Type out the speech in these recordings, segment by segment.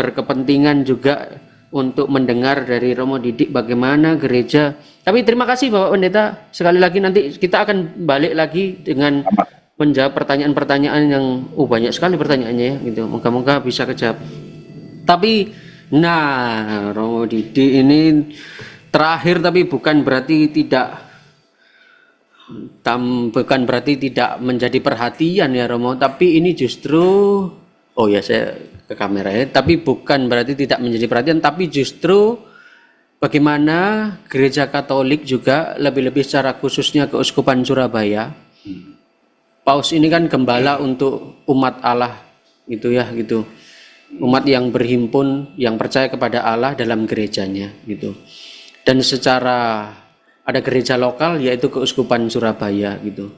berkepentingan juga untuk mendengar dari Romo Didik bagaimana gereja. Tapi terima kasih Bapak Pendeta. Sekali lagi nanti kita akan balik lagi dengan menjawab pertanyaan-pertanyaan yang banyak sekali pertanyaannya ya gitu. Moga-moga bisa kejawab. Tapi nah Romo Didik ini terakhir tapi bukan berarti tidak menjadi perhatian ya Romo, tapi ini justru saya ke kamera ya, tapi bukan berarti tidak menjadi perhatian, tapi justru bagaimana Gereja Katolik juga lebih-lebih secara khususnya Keuskupan Surabaya. Paus ini kan gembala untuk umat Allah gitu ya gitu. Umat yang berhimpun, yang percaya kepada Allah dalam gerejanya gitu. Dan secara ada gereja lokal yaitu Keuskupan Surabaya gitu.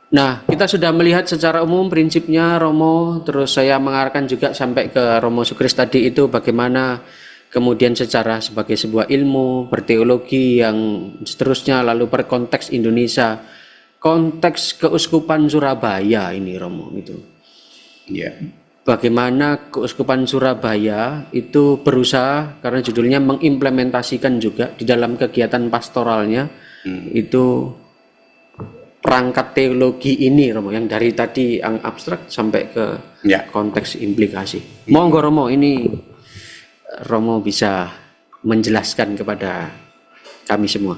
Nah, kita sudah melihat secara umum prinsipnya Romo, terus saya mengarahkan juga sampai ke Romo Sukris tadi itu bagaimana kemudian secara sebagai sebuah ilmu, berteologi yang seterusnya, lalu berkonteks Indonesia, konteks Keuskupan Surabaya ini Romo itu. Ya. Bagaimana Keuskupan Surabaya itu berusaha, karena judulnya mengimplementasikan juga di dalam kegiatan pastoralnya itu perangkat teologi ini Romo, yang dari tadi yang abstrak sampai ke konteks implikasi. Monggo Romo, ini Romo bisa menjelaskan kepada kami semua.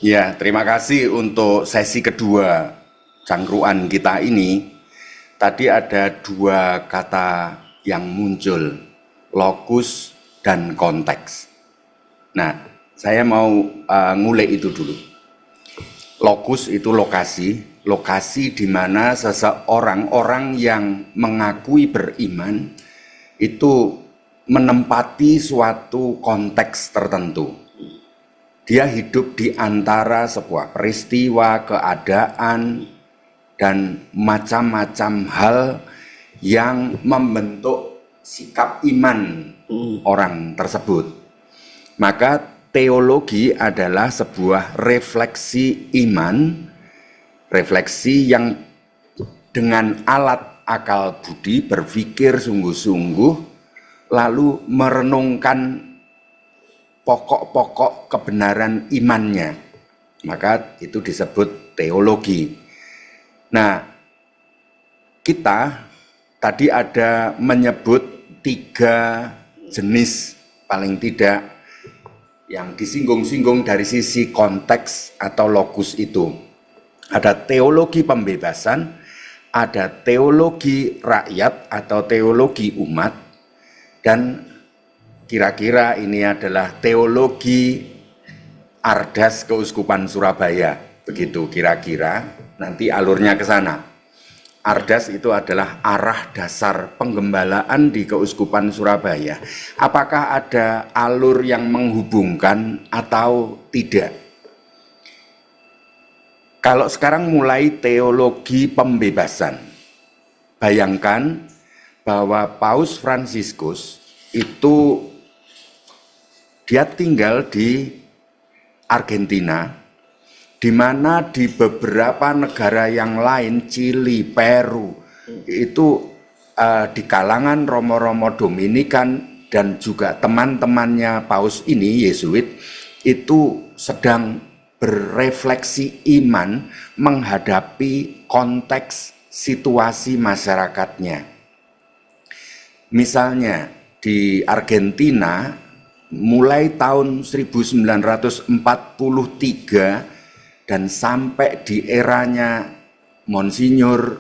Ya, terima kasih untuk sesi kedua cangkruan kita ini. Tadi ada dua kata yang muncul, lokus dan konteks. Nah, saya mau ngulik itu dulu. Lokus itu lokasi di mana orang yang mengakui beriman itu menempati suatu konteks tertentu. Dia hidup di antara sebuah peristiwa, keadaan, dan macam-macam hal yang membentuk sikap iman orang tersebut. Maka teologi adalah sebuah refleksi iman, refleksi yang dengan alat akal budi berpikir sungguh-sungguh, lalu merenungkan pokok-pokok kebenaran imannya. Maka itu disebut teologi. Nah, kita tadi ada menyebut 3 jenis paling tidak yang disinggung-singgung dari sisi konteks atau lokus itu. Ada teologi pembebasan, ada teologi rakyat atau teologi umat, dan kira-kira ini adalah teologi Ardas Keuskupan Surabaya. Begitu kira-kira. Nanti alurnya ke sana. Ardas itu adalah arah dasar penggembalaan di Keuskupan Surabaya. Apakah ada alur yang menghubungkan atau tidak? Kalau sekarang mulai teologi pembebasan, bayangkan bahwa Paus Fransiskus itu dia tinggal di Argentina, di mana di beberapa negara yang lain, Chili, Peru, itu di kalangan Romo-Romo Dominikan dan juga teman-temannya Paus ini, Yesuit, itu sedang berefleksi iman menghadapi konteks situasi masyarakatnya. Misalnya di Argentina, mulai tahun 1943 dan sampai di eranya Monsignor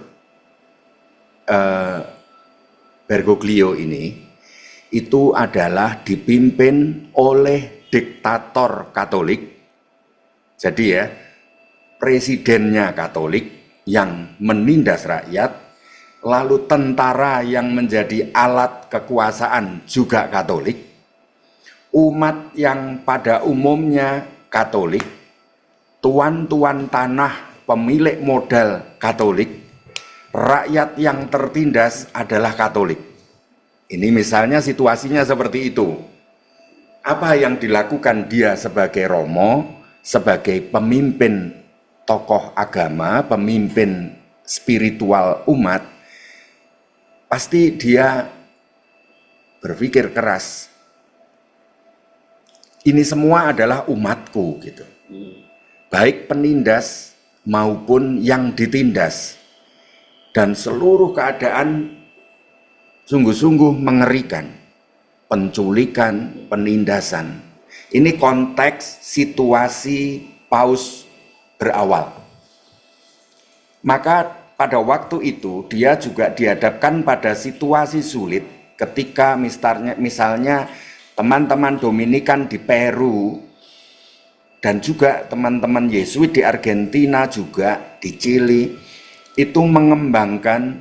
Bergoglio ini, itu adalah dipimpin oleh diktator Katolik. Jadi ya, presidennya Katolik yang menindas rakyat, lalu tentara yang menjadi alat kekuasaan juga Katolik, umat yang pada umumnya Katolik, tuan-tuan tanah, pemilik modal Katolik, rakyat yang tertindas adalah Katolik. Ini misalnya situasinya seperti itu. Apa yang dilakukan dia sebagai romo, sebagai pemimpin tokoh agama, pemimpin spiritual umat, pasti dia berpikir keras. Ini semua adalah umatku gitu. Baik penindas maupun yang ditindas. Dan seluruh keadaan sungguh-sungguh mengerikan. Penculikan, penindasan. Ini konteks situasi Paus berawal. Maka pada waktu itu dia juga dihadapkan pada situasi sulit ketika misalnya teman-teman Dominikan di Peru dan juga teman-teman Yesuit di Argentina juga di Chili itu mengembangkan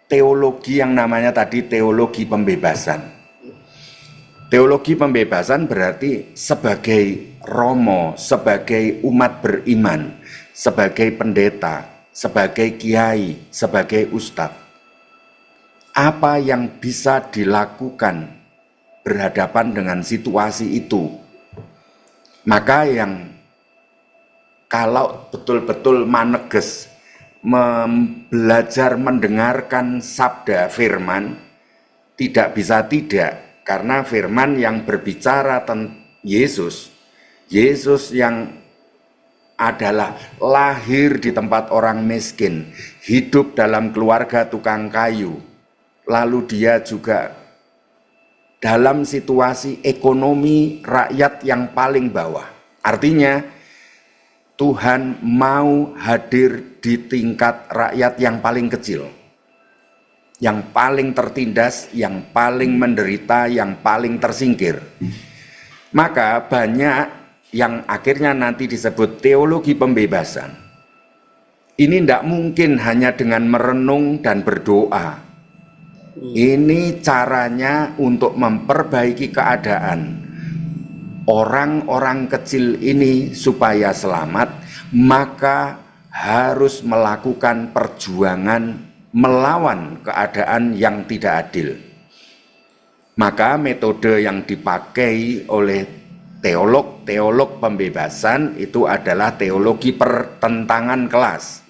teologi yang namanya tadi teologi pembebasan. Teologi pembebasan berarti sebagai romo, sebagai umat beriman, sebagai pendeta, sebagai kiai, sebagai ustadz. Apa yang bisa dilakukan berhadapan dengan situasi itu? Maka yang kalau betul-betul maneges belajar mendengarkan sabda firman, tidak bisa tidak, karena firman yang berbicara tentang Yesus yang adalah lahir di tempat orang miskin, hidup dalam keluarga tukang kayu, lalu dia juga dalam situasi ekonomi rakyat yang paling bawah. Artinya Tuhan mau hadir di tingkat rakyat yang paling kecil, yang paling tertindas, yang paling menderita, yang paling tersingkir. Maka banyak yang akhirnya nanti disebut teologi pembebasan. Ini tidak mungkin hanya dengan merenung dan berdoa. Ini caranya untuk memperbaiki keadaan orang-orang kecil ini supaya selamat, maka harus melakukan perjuangan melawan keadaan yang tidak adil. Maka metode yang dipakai oleh teolog pembebasan itu adalah teologi pertentangan kelas.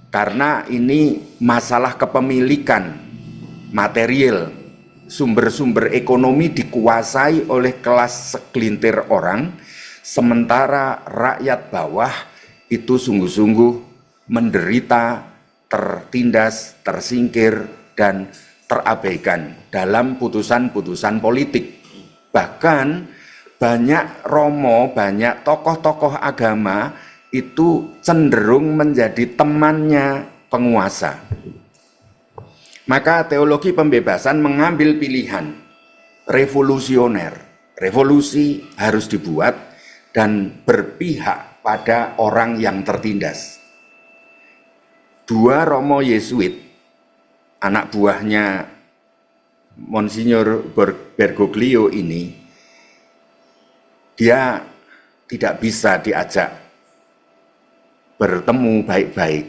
Karena ini masalah kepemilikan material, sumber-sumber ekonomi dikuasai oleh kelas segelintir orang, sementara rakyat bawah itu sungguh-sungguh menderita, tertindas, tersingkir, dan terabaikan dalam putusan-putusan politik. Bahkan banyak romo, banyak tokoh-tokoh agama itu cenderung menjadi temannya penguasa. Maka teologi pembebasan mengambil pilihan revolusioner. Revolusi harus dibuat dan berpihak pada orang yang tertindas. Dua romo Yesuit, anak buahnya Monsignor Bergoglio ini, dia tidak bisa diajak bertemu baik-baik.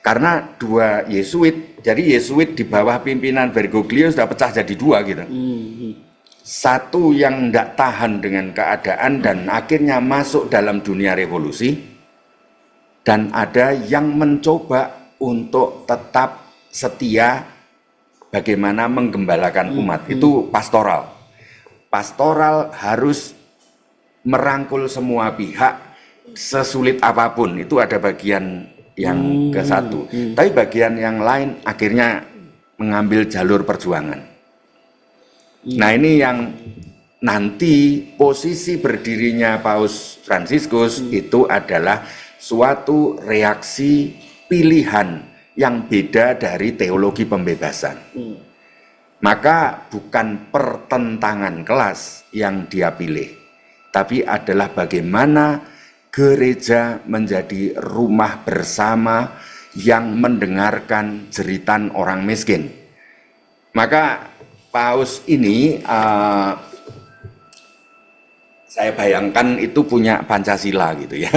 Karena dua Yesuit, jadi Yesuit di bawah pimpinan Bergoglio sudah pecah jadi dua gitu. Satu yang tidak tahan dengan keadaan dan akhirnya masuk dalam dunia revolusi, dan ada yang mencoba untuk tetap setia bagaimana menggembalakan umat. Itu pastoral. Pastoral harus merangkul semua pihak sesulit apapun. Itu ada bagian yang ke satu. Tapi bagian yang lain akhirnya mengambil jalur perjuangan. Nah, ini yang nanti posisi berdirinya Paus Fransiskus itu adalah suatu reaksi pilihan yang beda dari teologi pembebasan. Maka bukan pertentangan kelas yang dia pilih, tapi adalah bagaimana gereja menjadi rumah bersama yang mendengarkan jeritan orang miskin. Maka Paus ini saya bayangkan itu punya Pancasila gitu ya.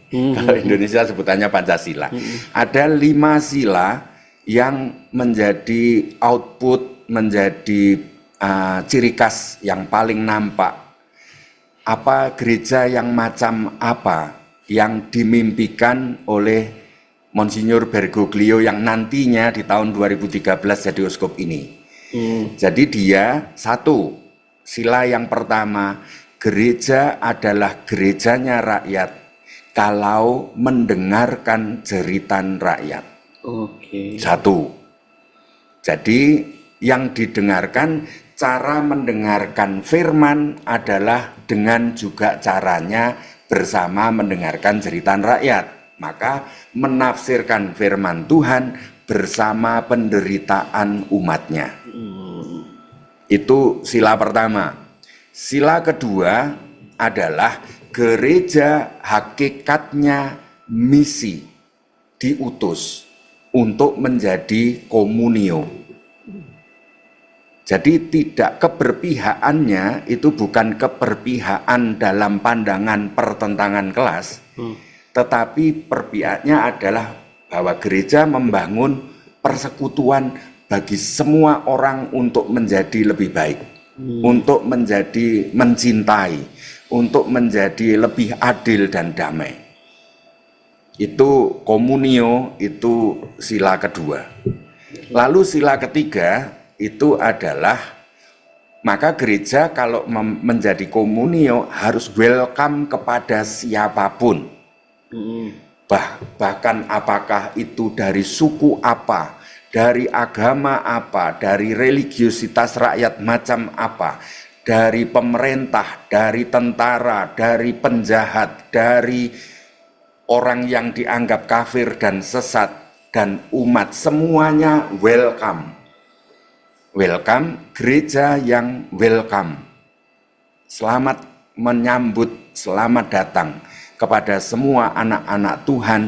Kalau Indonesia sebutannya Pancasila. Ada 5 sila yang menjadi output, menjadi ciri khas yang paling nampak. Apa gereja yang macam apa yang dimimpikan oleh Monsignor Bergoglio yang nantinya di tahun 2013 jadi uskup ini. Jadi dia satu, sila yang pertama, gereja adalah gerejanya rakyat kalau mendengarkan jeritan rakyat. Oke. Satu. Jadi yang didengarkan, cara mendengarkan firman adalah dengan juga caranya bersama mendengarkan jeritan rakyat. Maka menafsirkan firman Tuhan bersama penderitaan umatnya. Itu sila pertama. Sila kedua adalah gereja hakikatnya misi, diutus untuk menjadi komunio. Jadi tidak keberpihakannya itu bukan keberpihakan dalam pandangan pertentangan kelas, tetapi perpihakannya adalah bahwa gereja membangun persekutuan bagi semua orang untuk menjadi lebih baik, untuk menjadi mencintai, untuk menjadi lebih adil dan damai. Itu komunio, itu sila kedua. Lalu sila ketiga itu adalah, maka gereja kalau menjadi komunio harus welcome kepada siapapun. Bahkan apakah itu dari suku apa, dari agama apa, dari religiositas rakyat macam apa, dari pemerintah, dari tentara, dari penjahat, dari orang yang dianggap kafir dan sesat, dan umat, semuanya welcome. Welcome, gereja yang welcome. Selamat menyambut, selamat datang kepada semua anak-anak Tuhan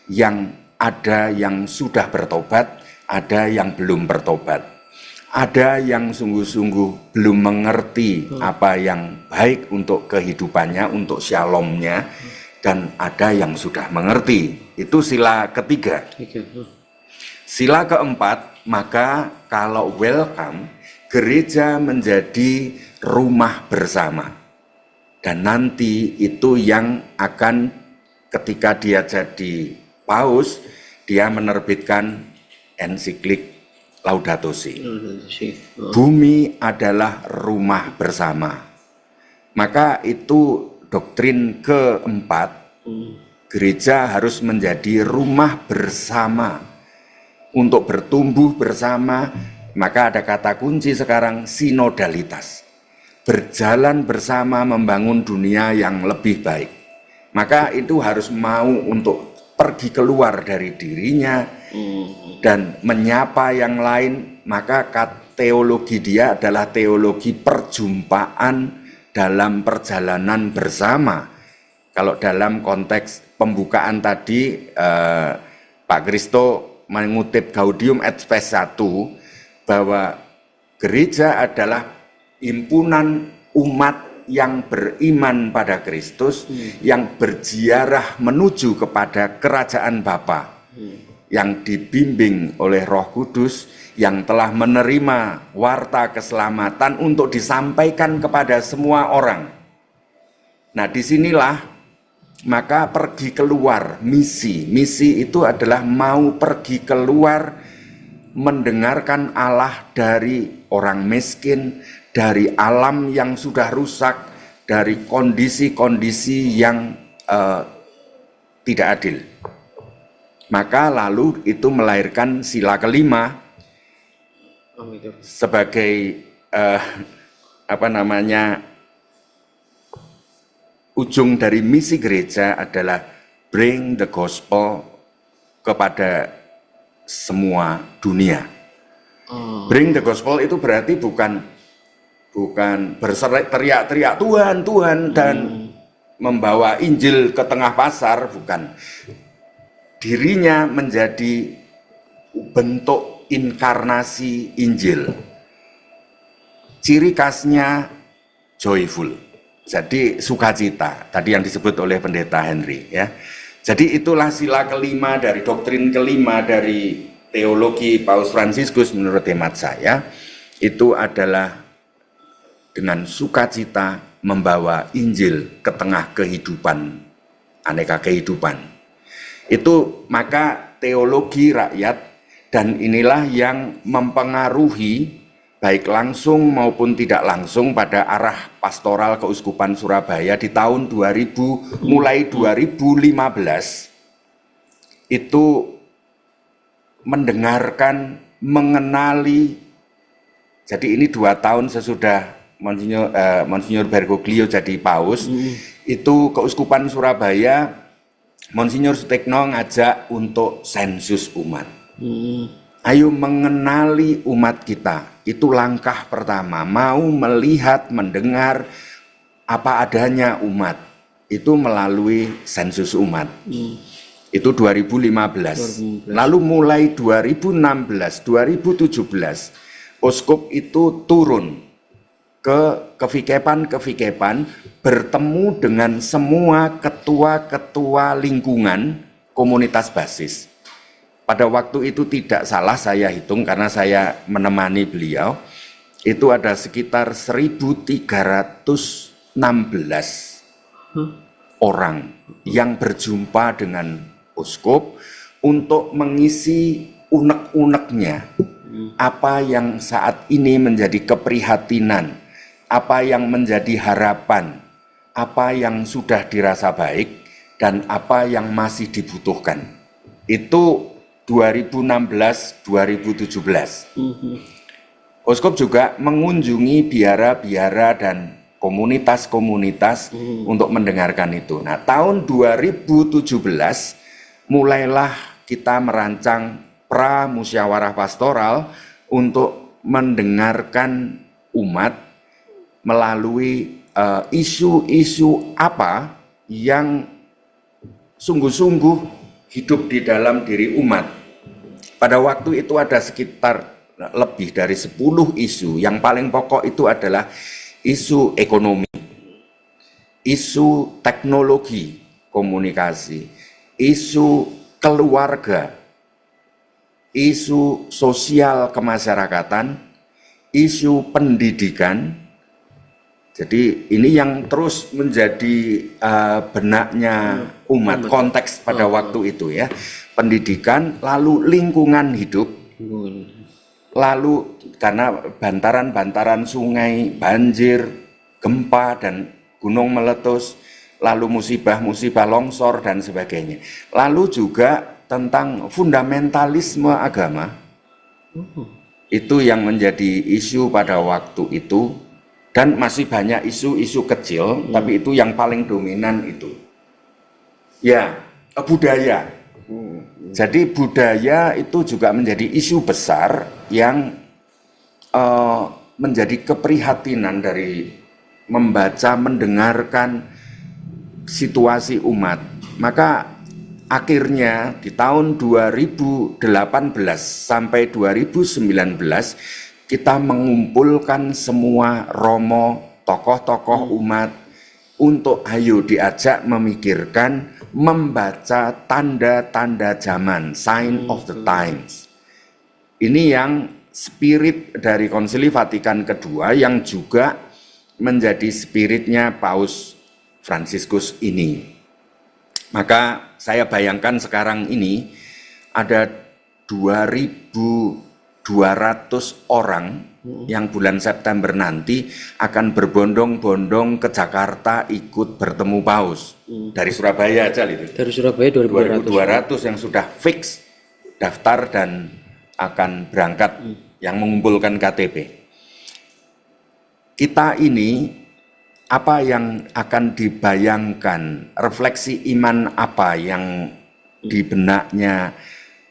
yang ada yang sudah bertobat, ada yang belum bertobat. Ada yang sungguh-sungguh belum mengerti apa yang baik untuk kehidupannya, untuk shalomnya, dan ada yang sudah mengerti. Itu sila ketiga. Sila keempat, maka kalau welcome, gereja menjadi rumah bersama. Dan nanti itu yang akan ketika dia jadi paus, dia menerbitkan ensiklik Laudato Si. Bumi adalah rumah bersama. Maka itu doktrin keempat, gereja harus menjadi rumah bersama. Untuk bertumbuh bersama, maka ada kata kunci sekarang, sinodalitas. Berjalan bersama membangun dunia yang lebih baik. Maka itu harus mau untuk pergi keluar dari dirinya dan menyapa yang lain. Maka teologi dia adalah teologi perjumpaan dalam perjalanan bersama. Kalau dalam konteks pembukaan tadi, Pak Kristo mengutip Gaudium et Spes 1 bahwa gereja adalah himpunan umat yang beriman pada Kristus, yang berziarah menuju kepada kerajaan Bapa, yang dibimbing oleh Roh Kudus, yang telah menerima warta keselamatan untuk disampaikan kepada semua orang. Nah, disinilah maka pergi keluar, misi itu adalah mau pergi keluar mendengarkan Allah dari orang miskin, dari alam yang sudah rusak, dari kondisi-kondisi yang tidak adil. Maka lalu itu melahirkan sila kelima sebagai ujung dari misi gereja adalah bring the gospel kepada semua dunia. Bring the gospel itu berarti bukan berteriak-teriak Tuhan, Tuhan, dan membawa Injil ke tengah pasar, bukan. Dirinya menjadi bentuk inkarnasi Injil. Ciri khasnya joyful. Jadi sukacita, tadi yang disebut oleh Pendeta Henry, ya. Jadi itulah sila kelima dari doktrin kelima dari teologi Paus Fransiskus menurut hemat saya, itu adalah dengan sukacita membawa Injil ke tengah kehidupan, aneka kehidupan. Itu maka teologi rakyat, dan inilah yang mempengaruhi baik langsung maupun tidak langsung pada arah pastoral Keuskupan Surabaya di tahun 2000 mulai 2015 itu mendengarkan, mengenali. Jadi ini 2 tahun sesudah Monsinyur Bergoglio jadi paus, itu Keuskupan Surabaya Monsinyur Sutekno ngajak untuk sensus umat. Ayo mengenali umat kita, itu langkah pertama. Mau melihat, mendengar apa adanya umat, itu melalui sensus umat. Itu 2015. Lalu mulai 2016, 2017, Uskup itu turun ke kevikepan bertemu dengan semua ketua-ketua lingkungan komunitas basis. Pada waktu itu tidak salah saya hitung karena saya menemani beliau, itu ada sekitar 1.316 orang yang berjumpa dengan uskup untuk mengisi unek-uneknya, apa yang saat ini menjadi keprihatinan, apa yang menjadi harapan, apa yang sudah dirasa baik, dan apa yang masih dibutuhkan. Itu 2016-2017. Uskup juga mengunjungi biara-biara dan komunitas-komunitas untuk mendengarkan itu. Nah, tahun 2017 mulailah kita merancang pra-musyawarah pastoral untuk mendengarkan umat melalui isu-isu apa yang sungguh-sungguh hidup di dalam diri umat. Pada waktu itu ada sekitar lebih dari 10 isu. Yang paling pokok itu adalah isu ekonomi, isu teknologi komunikasi, isu keluarga, isu sosial kemasyarakatan, isu pendidikan. Jadi ini yang terus menjadi benaknya umat, konteks pada waktu itu ya. Pendidikan, lalu lingkungan hidup, lalu karena bantaran-bantaran sungai, banjir, gempa, dan gunung meletus, lalu musibah-musibah longsor, dan sebagainya. Lalu juga tentang fundamentalisme agama, itu yang menjadi isu pada waktu itu, dan masih banyak isu-isu kecil, tapi itu yang paling dominan itu. Ya, budaya. Jadi budaya itu juga menjadi isu besar yang menjadi keprihatinan dari membaca, mendengarkan situasi umat. Maka akhirnya di tahun 2018 sampai 2019 kita mengumpulkan semua romo, tokoh-tokoh umat untuk ayo diajak memikirkan, membaca tanda-tanda zaman, sign of the times. Ini yang spirit dari Konsili Vatikan kedua yang juga menjadi spiritnya Paus Fransiskus ini. Maka saya bayangkan sekarang ini ada 2.200 orang yang bulan September nanti akan berbondong-bondong ke Jakarta ikut bertemu Paus. Dari Surabaya aja itu. Dari Surabaya 2.200 yang sudah fix daftar dan akan berangkat yang mengumpulkan KTP. Kita ini apa yang akan dibayangkan, refleksi iman apa yang di benaknya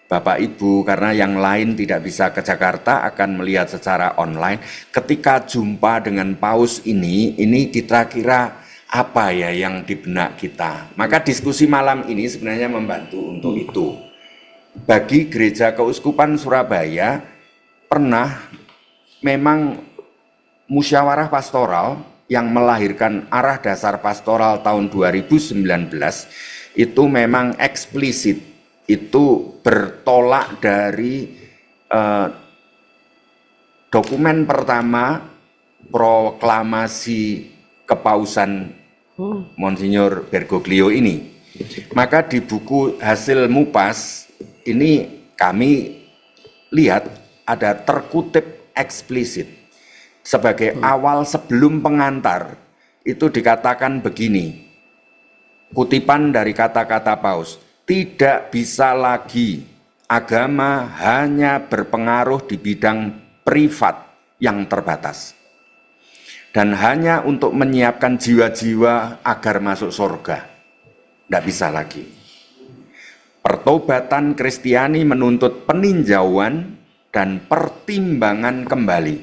Bapak Ibu, karena yang lain tidak bisa ke Jakarta akan melihat secara online. Ketika jumpa dengan Paus ini kira-kira apa ya yang di benak kita. Maka diskusi malam ini sebenarnya membantu untuk itu. Bagi Gereja Keuskupan Surabaya pernah memang musyawarah pastoral yang melahirkan arah dasar pastoral tahun 2019 itu memang eksplisit, itu bertolak dari dokumen pertama proklamasi kepausan Monsinyur Bergoglio ini. Maka di buku hasil MUPAS ini kami lihat ada terkutip eksplisit sebagai awal sebelum pengantar itu dikatakan begini, kutipan dari kata-kata Paus, tidak bisa lagi agama hanya berpengaruh di bidang privat yang terbatas dan hanya untuk menyiapkan jiwa-jiwa agar masuk surga. Tidak bisa lagi. Pertobatan Kristiani menuntut peninjauan dan pertimbangan kembali,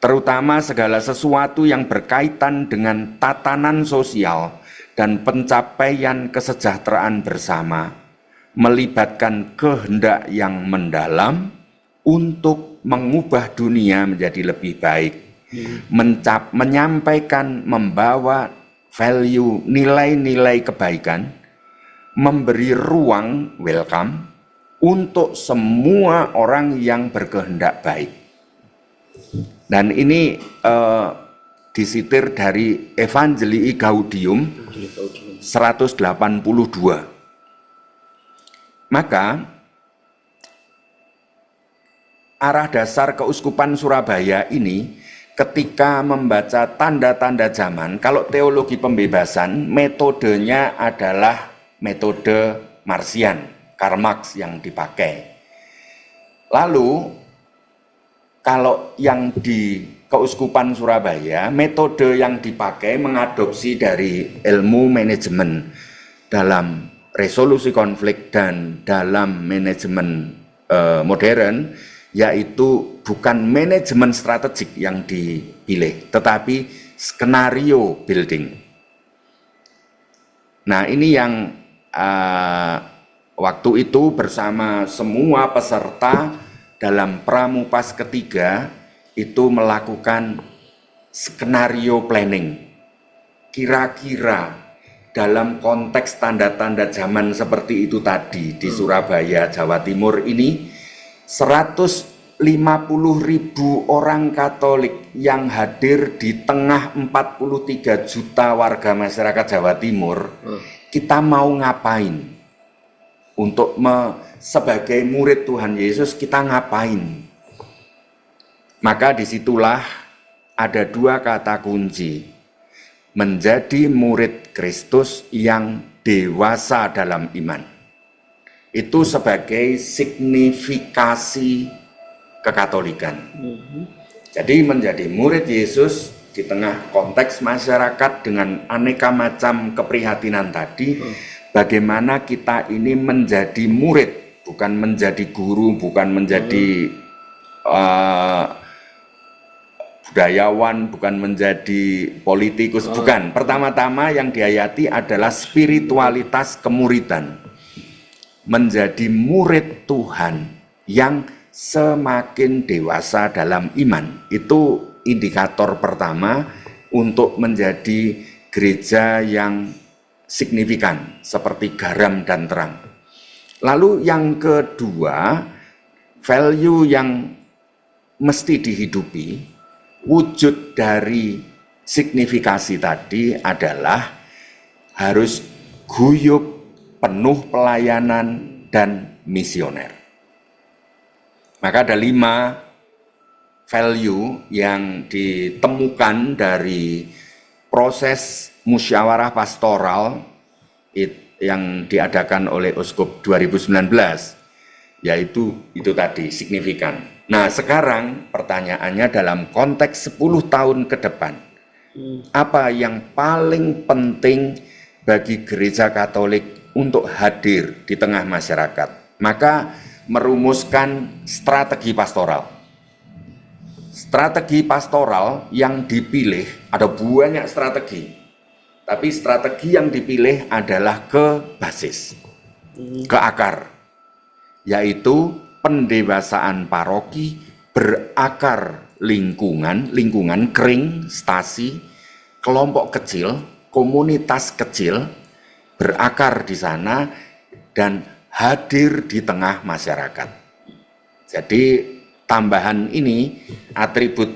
terutama segala sesuatu yang berkaitan dengan tatanan sosial dan pencapaian kesejahteraan bersama, melibatkan kehendak yang mendalam untuk mengubah dunia menjadi lebih baik, menyampaikan, membawa value, nilai-nilai kebaikan, memberi ruang, welcome, untuk semua orang yang berkehendak baik. Dan ini disitir dari Evangelii Gaudium 182. Maka arah dasar Keuskupan Surabaya ini ketika membaca tanda-tanda zaman, kalau teologi pembebasan metodenya adalah metode Marcian, Karl Marx yang dipakai. Lalu kalau yang di Keuskupan Surabaya, metode yang dipakai mengadopsi dari ilmu manajemen dalam resolusi konflik dan dalam manajemen modern, yaitu bukan manajemen strategik yang dipilih, tetapi skenario building. Nah, ini yang waktu itu bersama semua peserta dalam Pramupas ketiga itu melakukan skenario planning. Kira-kira dalam konteks tanda-tanda zaman seperti itu tadi di Surabaya, Jawa Timur ini 150.000 orang Katolik yang hadir di tengah 43 juta warga masyarakat Jawa Timur, kita mau ngapain? Untuk sebagai murid Tuhan Yesus kita ngapain? Maka disitulah ada dua kata kunci. Menjadi murid Kristus yang dewasa dalam iman. Itu sebagai signifikasi kekatolikan. Jadi menjadi murid Yesus di tengah konteks masyarakat dengan aneka macam keprihatinan tadi, bagaimana kita ini menjadi murid, bukan menjadi guru, bukan menjadi budayawan, bukan menjadi politikus, bukan. Pertama-tama yang dihayati adalah spiritualitas kemuridan. Menjadi murid Tuhan yang semakin dewasa dalam iman. Itu indikator pertama untuk menjadi gereja yang signifikan, seperti garam dan terang. Lalu yang kedua, value yang mesti dihidupi, wujud dari signifikasi tadi adalah harus guyup, penuh pelayanan, dan misioner. Maka ada 5 value yang ditemukan dari proses musyawarah pastoral yang diadakan oleh Uskup 2019, yaitu itu tadi, signifikan. Nah, sekarang pertanyaannya dalam konteks 10 tahun ke depan, apa yang paling penting bagi gereja Katolik untuk hadir di tengah masyarakat? Maka merumuskan strategi pastoral. Strategi pastoral yang dipilih, ada banyak strategi, tapi strategi yang dipilih adalah ke basis, ke akar, yaitu pendewasaan paroki berakar lingkungan kering, stasi, kelompok kecil, komunitas kecil, berakar di sana dan hadir di tengah masyarakat. Jadi tambahan ini, atribut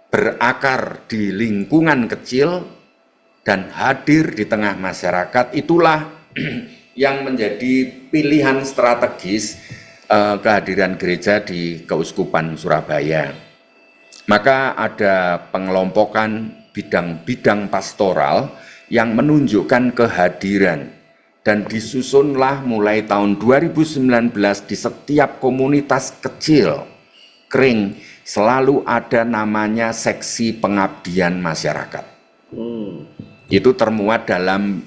berakar di lingkungan kecil dan hadir di tengah masyarakat, itulah yang menjadi pilihan strategis kehadiran gereja di Keuskupan Surabaya. Maka ada pengelompokan bidang-bidang pastoral yang menunjukkan kehadiran, dan disusunlah mulai tahun 2019 di setiap komunitas kecil kering selalu ada namanya seksi pengabdian masyarakat. Itu termuat dalam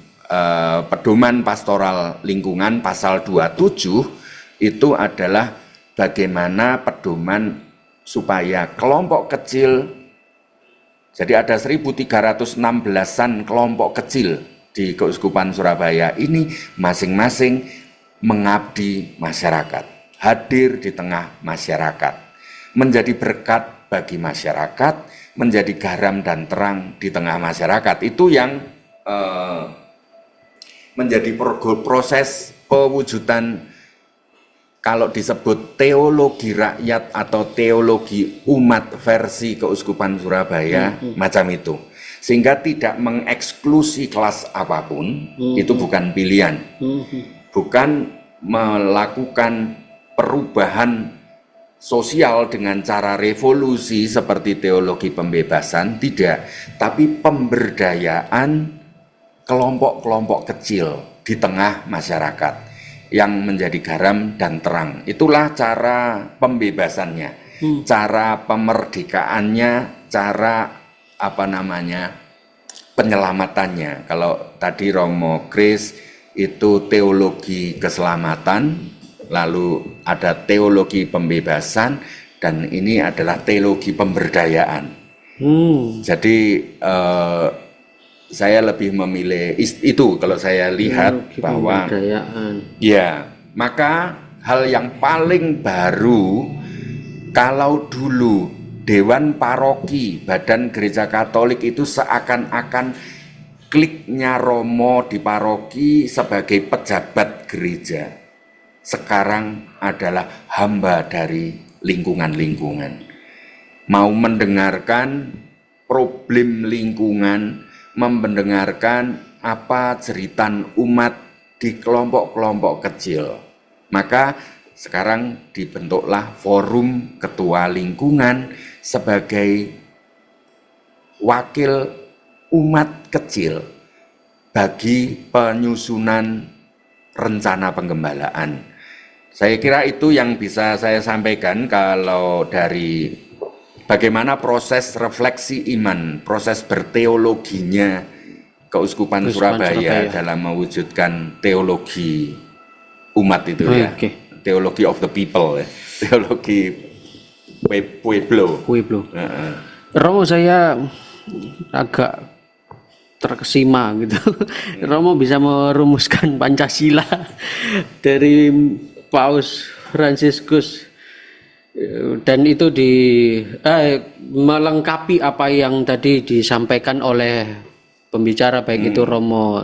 pedoman pastoral lingkungan pasal 27. Itu adalah bagaimana pedoman supaya kelompok kecil, jadi ada 1316-an kelompok kecil di Keuskupan Surabaya ini masing-masing mengabdi masyarakat, hadir di tengah masyarakat, menjadi berkat bagi masyarakat, menjadi garam dan terang di tengah masyarakat. Itu yang menjadi proses pewujudan, kalau disebut teologi rakyat atau teologi umat versi Keuskupan Surabaya, macam itu. Sehingga tidak mengeksklusi kelas apapun, itu bukan pilihan. Bukan melakukan perubahan sosial dengan cara revolusi seperti teologi pembebasan, tidak. Tapi pemberdayaan kelompok-kelompok kecil di tengah masyarakat yang menjadi garam dan terang. Itulah cara pembebasannya, cara pemerdekaannya, cara penyelamatannya. Kalau tadi Romo Kris itu teologi keselamatan, lalu ada teologi pembebasan, dan ini adalah teologi pemberdayaan. Jadi saya lebih memilih itu kalau saya lihat bahwa ya, maka hal yang paling baru, kalau dulu Dewan Paroki Badan Gereja Katolik itu seakan-akan kliknya Romo di paroki sebagai pejabat gereja, sekarang adalah hamba dari lingkungan-lingkungan, mau mendengarkan problem lingkungan, mendengarkan apa jeritan umat di kelompok-kelompok kecil. Maka sekarang dibentuklah forum ketua lingkungan sebagai wakil umat kecil bagi penyusunan rencana penggembalaan. Saya kira itu yang bisa saya sampaikan kalau dari bagaimana proses refleksi iman, proses berteologinya Keuskupan Surabaya dalam mewujudkan teologi umat itu teologi of the people, teologi Pueblo. Romo, saya agak terkesima gitu. Romo bisa merumuskan Pancasila dari Paus Fransiskus, dan itu melengkapi apa yang tadi disampaikan oleh pembicara, baik itu Romo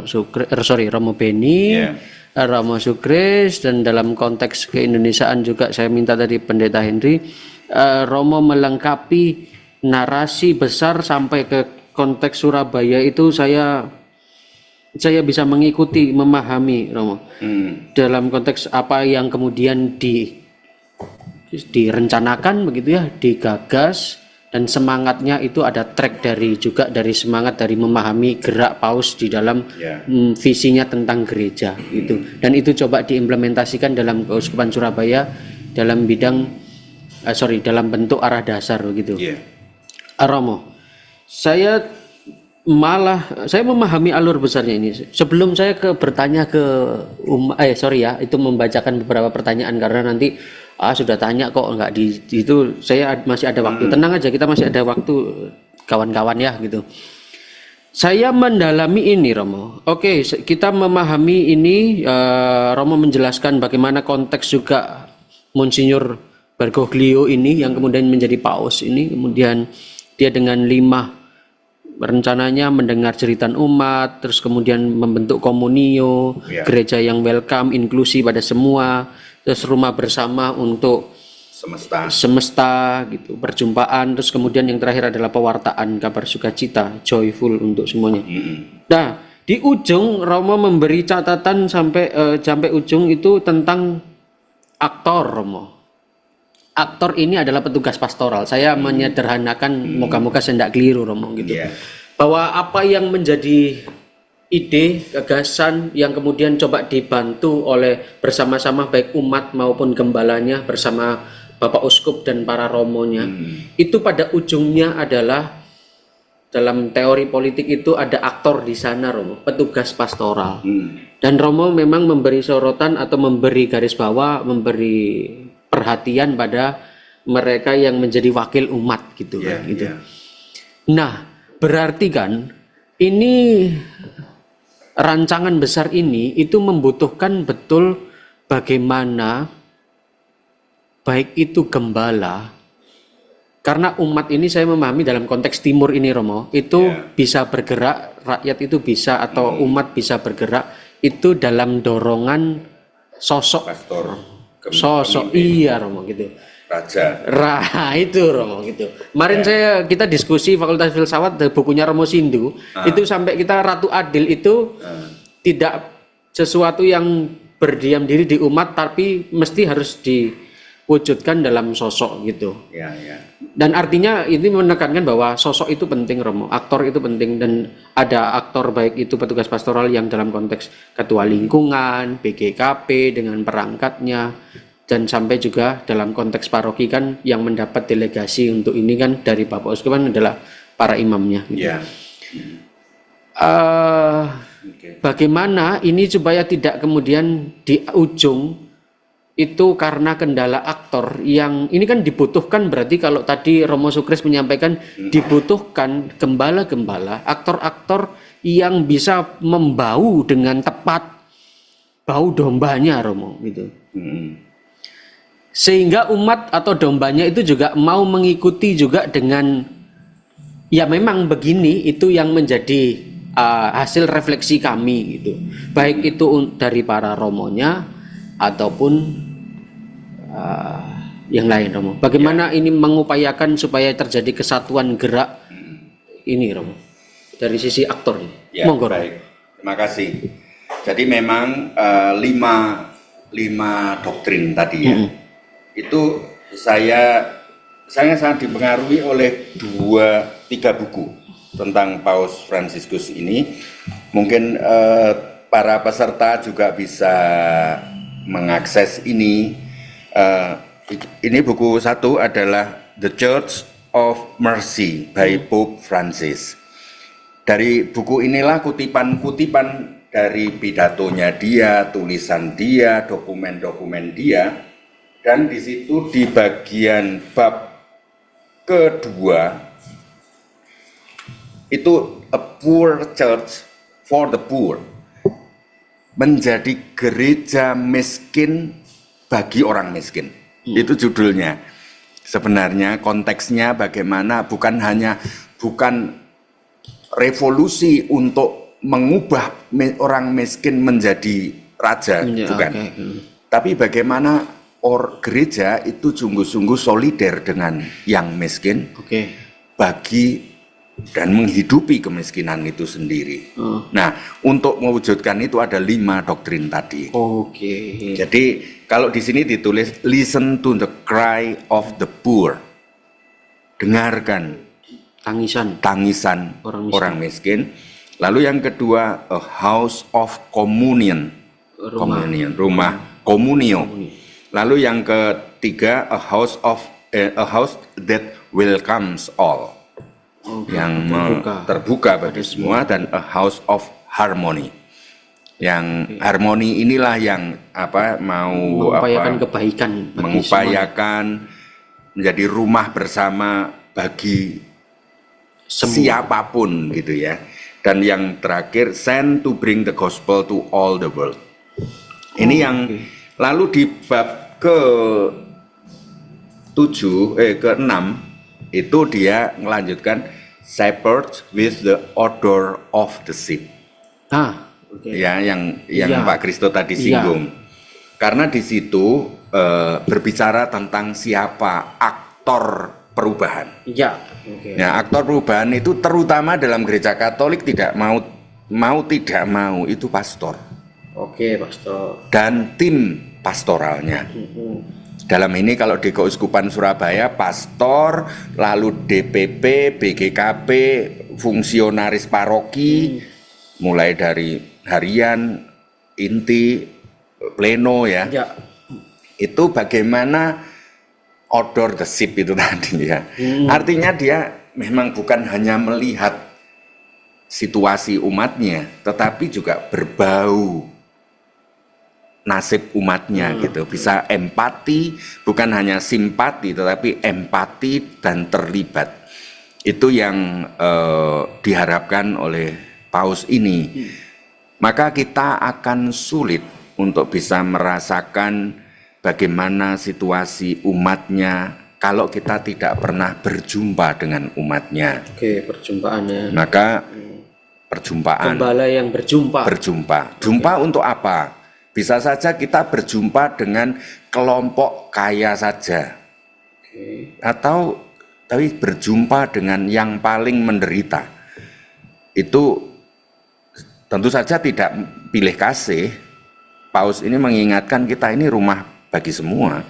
Beni, Romo Sukris, dan dalam konteks keindonesiaan juga saya minta tadi Pendeta Henry. Romo melengkapi narasi besar sampai ke konteks Surabaya itu saya bisa mengikuti, memahami Romo. Dalam konteks apa yang kemudian direncanakan begitu ya, digagas, dan semangatnya itu ada track dari semangat dari memahami gerak Paus di dalam visinya tentang gereja itu, dan itu coba diimplementasikan dalam Keuskupan Surabaya dalam dalam bentuk arah dasar begitu. Romo, saya memahami alur besarnya ini. Sebelum saya bertanya ke itu membacakan beberapa pertanyaan, karena nanti sudah tanya kok nggak itu, saya masih ada waktu. Tenang aja, kita masih ada waktu kawan-kawan ya gitu. Saya mendalami ini Romo. Oke, kita memahami ini. Romo menjelaskan bagaimana konteks juga Monsinyur Bergoglio ini yang kemudian menjadi paus ini, kemudian dia dengan 5 rencananya mendengar jeritan umat, terus kemudian membentuk komunio, gereja yang welcome, inklusi pada semua, terus rumah bersama untuk semesta gitu, perjumpaan, terus kemudian yang terakhir adalah pewartaan kabar sukacita, joyful untuk semuanya. Nah, di ujung Romo memberi catatan sampai ujung itu tentang aktor Romo. aktor ini adalah petugas pastoral. Saya menyederhanakan, moga-moga saya tidak keliru Romo gitu. Iya. Bahwa apa yang menjadi ide, gagasan yang kemudian coba dibantu oleh bersama-sama baik umat maupun gembalanya bersama Bapak Uskup dan para romonya, itu pada ujungnya adalah dalam teori politik itu ada aktor di sana Romo, petugas pastoral. Dan Romo memang memberi sorotan atau memberi garis bawah, memberi perhatian pada mereka yang menjadi wakil umat gitu kan gitu. Nah, berarti kan ini rancangan besar ini itu membutuhkan betul bagaimana baik itu gembala, karena umat ini saya memahami dalam konteks timur ini Romo, itu bisa bergerak, rakyat itu bisa atau umat bisa bergerak itu dalam dorongan sosok Pastor, sosok iya Romo gitu. raja. Itu Romo gitu. Kemarin kita diskusi Fakultas Filsafat bukunya Romo Sindu, itu sampai kita Ratu Adil itu tidak sesuatu yang berdiam diri di umat tapi mesti harus diwujudkan dalam sosok gitu. Ya, ya. Dan artinya ini menekankan bahwa sosok itu penting Romo, aktor itu penting, dan ada aktor baik itu petugas pastoral yang dalam konteks ketua lingkungan, BGKP dengan perangkatnya, dan sampai juga dalam konteks paroki kan yang mendapat delegasi untuk ini kan dari Bapak Uskup kan adalah para imamnya. Gitu. Ya. Bagaimana ini supaya tidak kemudian di ujung itu karena kendala aktor yang ini kan dibutuhkan, berarti kalau tadi Romo Sukris menyampaikan dibutuhkan gembala-gembala, aktor-aktor yang bisa membau dengan tepat bau dombanya Romo gitu. Sehingga umat atau dombanya itu juga mau mengikuti juga dengan ya memang begini, itu yang menjadi hasil refleksi kami gitu. Baik itu dari para romonya ataupun yang lain Romo. Bagaimana ini mengupayakan supaya terjadi kesatuan gerak ini Romo dari sisi aktor ini. Ya, Monggo. baik. Terima kasih. Jadi memang lima doktrin tadi ya. Itu saya sangat dipengaruhi oleh 3 buku tentang Paus Fransiskus ini. Mungkin para peserta juga bisa mengakses ini. Ini buku satu adalah The Church of Mercy by Pope Francis. Dari buku inilah kutipan-kutipan dari pidatonya dia, tulisan dia, dokumen-dokumen dia, dan di situ di bagian bab kedua itu a poor church for the poor, menjadi gereja miskin bagi orang miskin. Itu judulnya. Sebenarnya konteksnya bagaimana bukan revolusi untuk mengubah orang miskin menjadi raja, bukan. Tapi bagaimana gereja itu sungguh-sungguh solider dengan yang miskin, bagi dan menghidupi kemiskinan itu sendiri. Nah, untuk mewujudkan itu ada 5 doktrin tadi. Jadi kalau di sini ditulis listen to the cry of the poor. Dengarkan tangisan orang miskin. Lalu yang kedua, a house of communion. Rumah komunio. Lalu yang ketiga, a house that welcomes all. Yang terbuka bagi semua, dan a house of harmony. Yang harmoni inilah yang mengupayakan kebaikan, mengupayakan menjadi rumah bersama bagi siapapun gitu ya. Dan yang terakhir, send to bring the gospel to all the world. Ini yang lalu di bab ke-6 itu dia melanjutkan shepherds with the odor of the sheep. Ya, yang Pak Kristo tadi singgung. Karena di situ berbicara tentang siapa aktor perubahan. Ya, aktor perubahan itu terutama dalam gereja Katolik tidak mau itu pastor. Pastor. Dan tim pastoralnya. Dalam ini kalau di Keuskupan Surabaya, pastor, lalu DPP, BGKP, fungsionaris paroki, mulai dari harian, inti, pleno ya. Ya. Itu bagaimana order the ship itu tadi ya. Artinya dia memang bukan hanya melihat situasi umatnya, tetapi juga berbau nasib umatnya gitu. Bisa empati, bukan hanya simpati, tetapi empati dan terlibat. Itu yang diharapkan oleh paus ini. Maka kita akan sulit untuk bisa merasakan bagaimana situasi umatnya kalau kita tidak pernah berjumpa dengan umatnya. Oke, perjumpaannya. Maka perjumpaan. Gembala yang berjumpa. Jumpa untuk apa? Bisa saja kita berjumpa dengan kelompok kaya saja. Atau tapi berjumpa dengan yang paling menderita. Itu tentu saja tidak pilih kasih. Paus ini mengingatkan kita ini rumah bagi semua.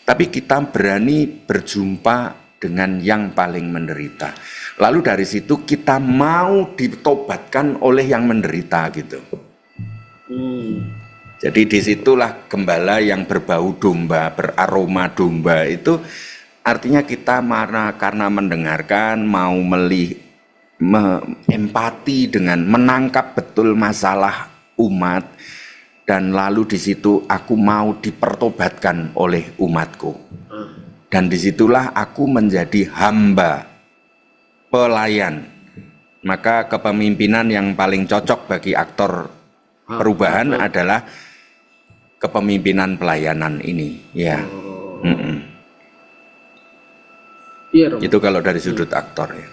Tapi kita berani berjumpa dengan yang paling menderita. Lalu dari situ kita mau ditobatkan oleh yang menderita gitu. Jadi disitulah gembala yang berbau domba, beraroma domba itu artinya kita karena mendengarkan, mau empati dengan menangkap betul masalah umat, dan lalu di situ aku mau dipertobatkan oleh umatku. Dan disitulah aku menjadi hamba, pelayan. Maka kepemimpinan yang paling cocok bagi aktor perubahan adalah kepemimpinan pelayanan ini, ya. Iya, Romo. Itu kalau dari sudut aktor ya.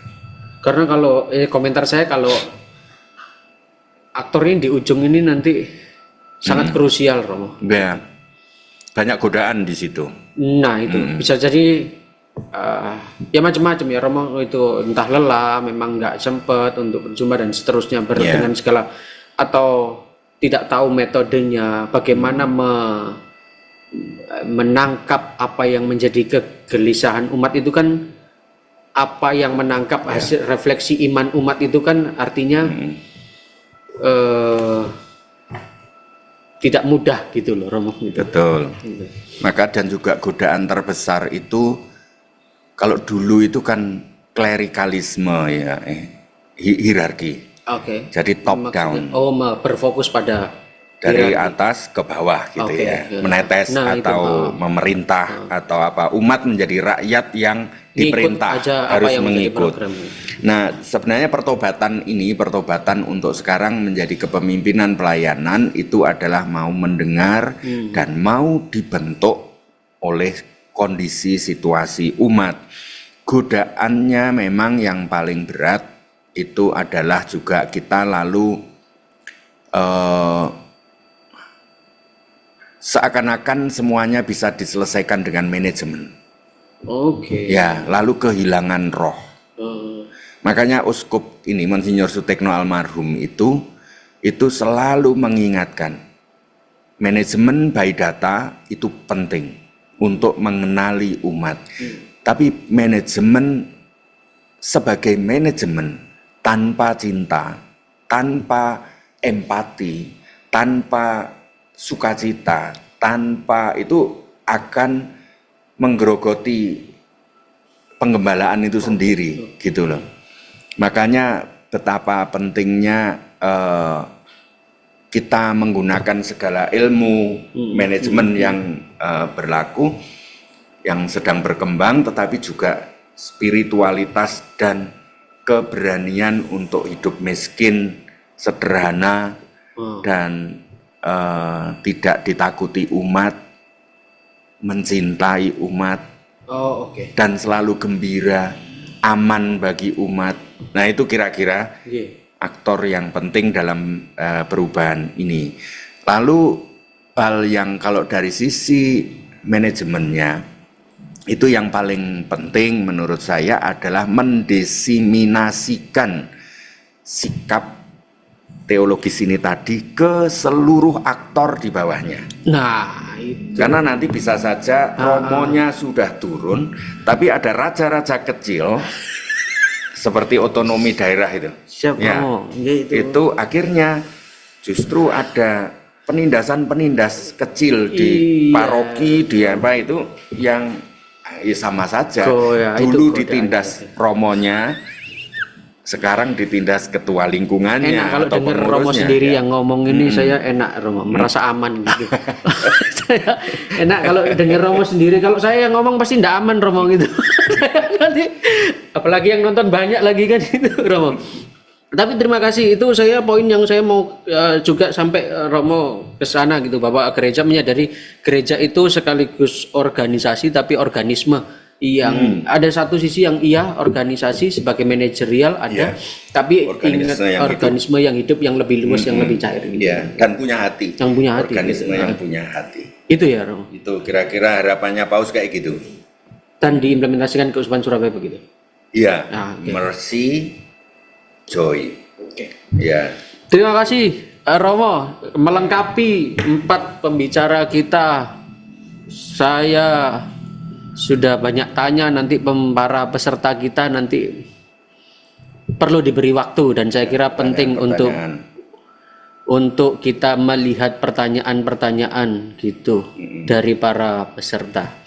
Karena kalau komentar saya kalau aktor ini di ujung ini nanti sangat krusial, Romo. Ya, banyak godaan di situ. Nah itu bisa jadi ya macam-macam ya, Romo, itu entah lelah, memang nggak sempat untuk berjumpa dan seterusnya dengan segala, atau tidak tahu metodenya, bagaimana menangkap apa yang menjadi kegelisahan umat itu kan, apa yang menangkap hasil refleksi iman umat itu kan artinya tidak mudah gitu loh, Romo. Gitu. Betul. Maka dan juga godaan terbesar itu kalau dulu itu kan klerikalisme ya, hierarki. Oke. Jadi top down. Oh, berfokus pada dari atas ke bawah gitu ya. Menetes atau memerintah atau apa. Umat menjadi rakyat yang diperintah, harus mengikut. Nah, sebenarnya pertobatan ini, pertobatan untuk sekarang menjadi kepemimpinan pelayanan itu adalah mau mendengar dan mau dibentuk oleh kondisi situasi umat. Godaannya memang yang paling berat itu adalah juga kita lalu seakan-akan semuanya bisa diselesaikan dengan manajemen. Oke. Ya, lalu kehilangan roh. Makanya uskup ini, Monsinyur Sutekno almarhum itu selalu mengingatkan manajemen by data itu penting untuk mengenali umat. Tapi manajemen sebagai manajemen tanpa cinta, tanpa empati, tanpa sukacita, tanpa itu akan menggerogoti penggembalaan itu sendiri, gitu loh. Makanya betapa pentingnya kita menggunakan segala ilmu manajemen yang berlaku, yang sedang berkembang, tetapi juga spiritualitas dan keberanian untuk hidup miskin, sederhana, dan tidak ditakuti umat, mencintai umat, dan selalu gembira, aman bagi umat. Nah itu kira-kira aktor yang penting dalam perubahan ini. Lalu hal yang kalau dari sisi manajemennya, itu yang paling penting menurut saya adalah mendesiminasikan sikap teologis ini tadi ke seluruh aktor di bawahnya. Nah, itu. Karena nanti bisa saja Romonya sudah turun, tapi ada raja-raja kecil seperti otonomi daerah itu. Siap, Ya, gitu. itu akhirnya justru ada penindasan-penindas kecil di Iya. paroki, di apa itu yang ya sama saja. Ya, Dulu itu ditindas romonya, sekarang ditindas ketua lingkungannya. Enak kalau atau dengar Romo pengurusnya, sendiri ya. yang ngomong ini, saya enak Romo, merasa aman gitu. Saya enak kalau dengar Romo sendiri. Kalau saya yang ngomong pasti ndak aman Romo gitu. Nanti apalagi yang nonton banyak lagi kan itu Romo. Tapi terima kasih, itu saya poin yang saya mau juga sampai Romo ke sana gitu, Bapak gereja menyadari gereja itu sekaligus organisasi tapi organisme yang ada satu sisi yang organisasi sebagai manajerial ada, tapi organisme yang hidup yang lebih luas, yang lebih cair gitu. Ya, dan punya hati. Yang punya hati. Organisme yang punya hati. Itu ya Romo. Itu kira-kira harapannya Paus kayak gitu. Dan diimplementasikan ke Uskupan Surabaya begitu. Iya, okay. Mercy, Joy. Ya. Terima kasih Romo melengkapi 4 pembicara kita. Saya sudah banyak tanya, nanti para peserta kita nanti perlu diberi waktu, dan saya kira penting untuk kita melihat pertanyaan-pertanyaan gitu dari para peserta.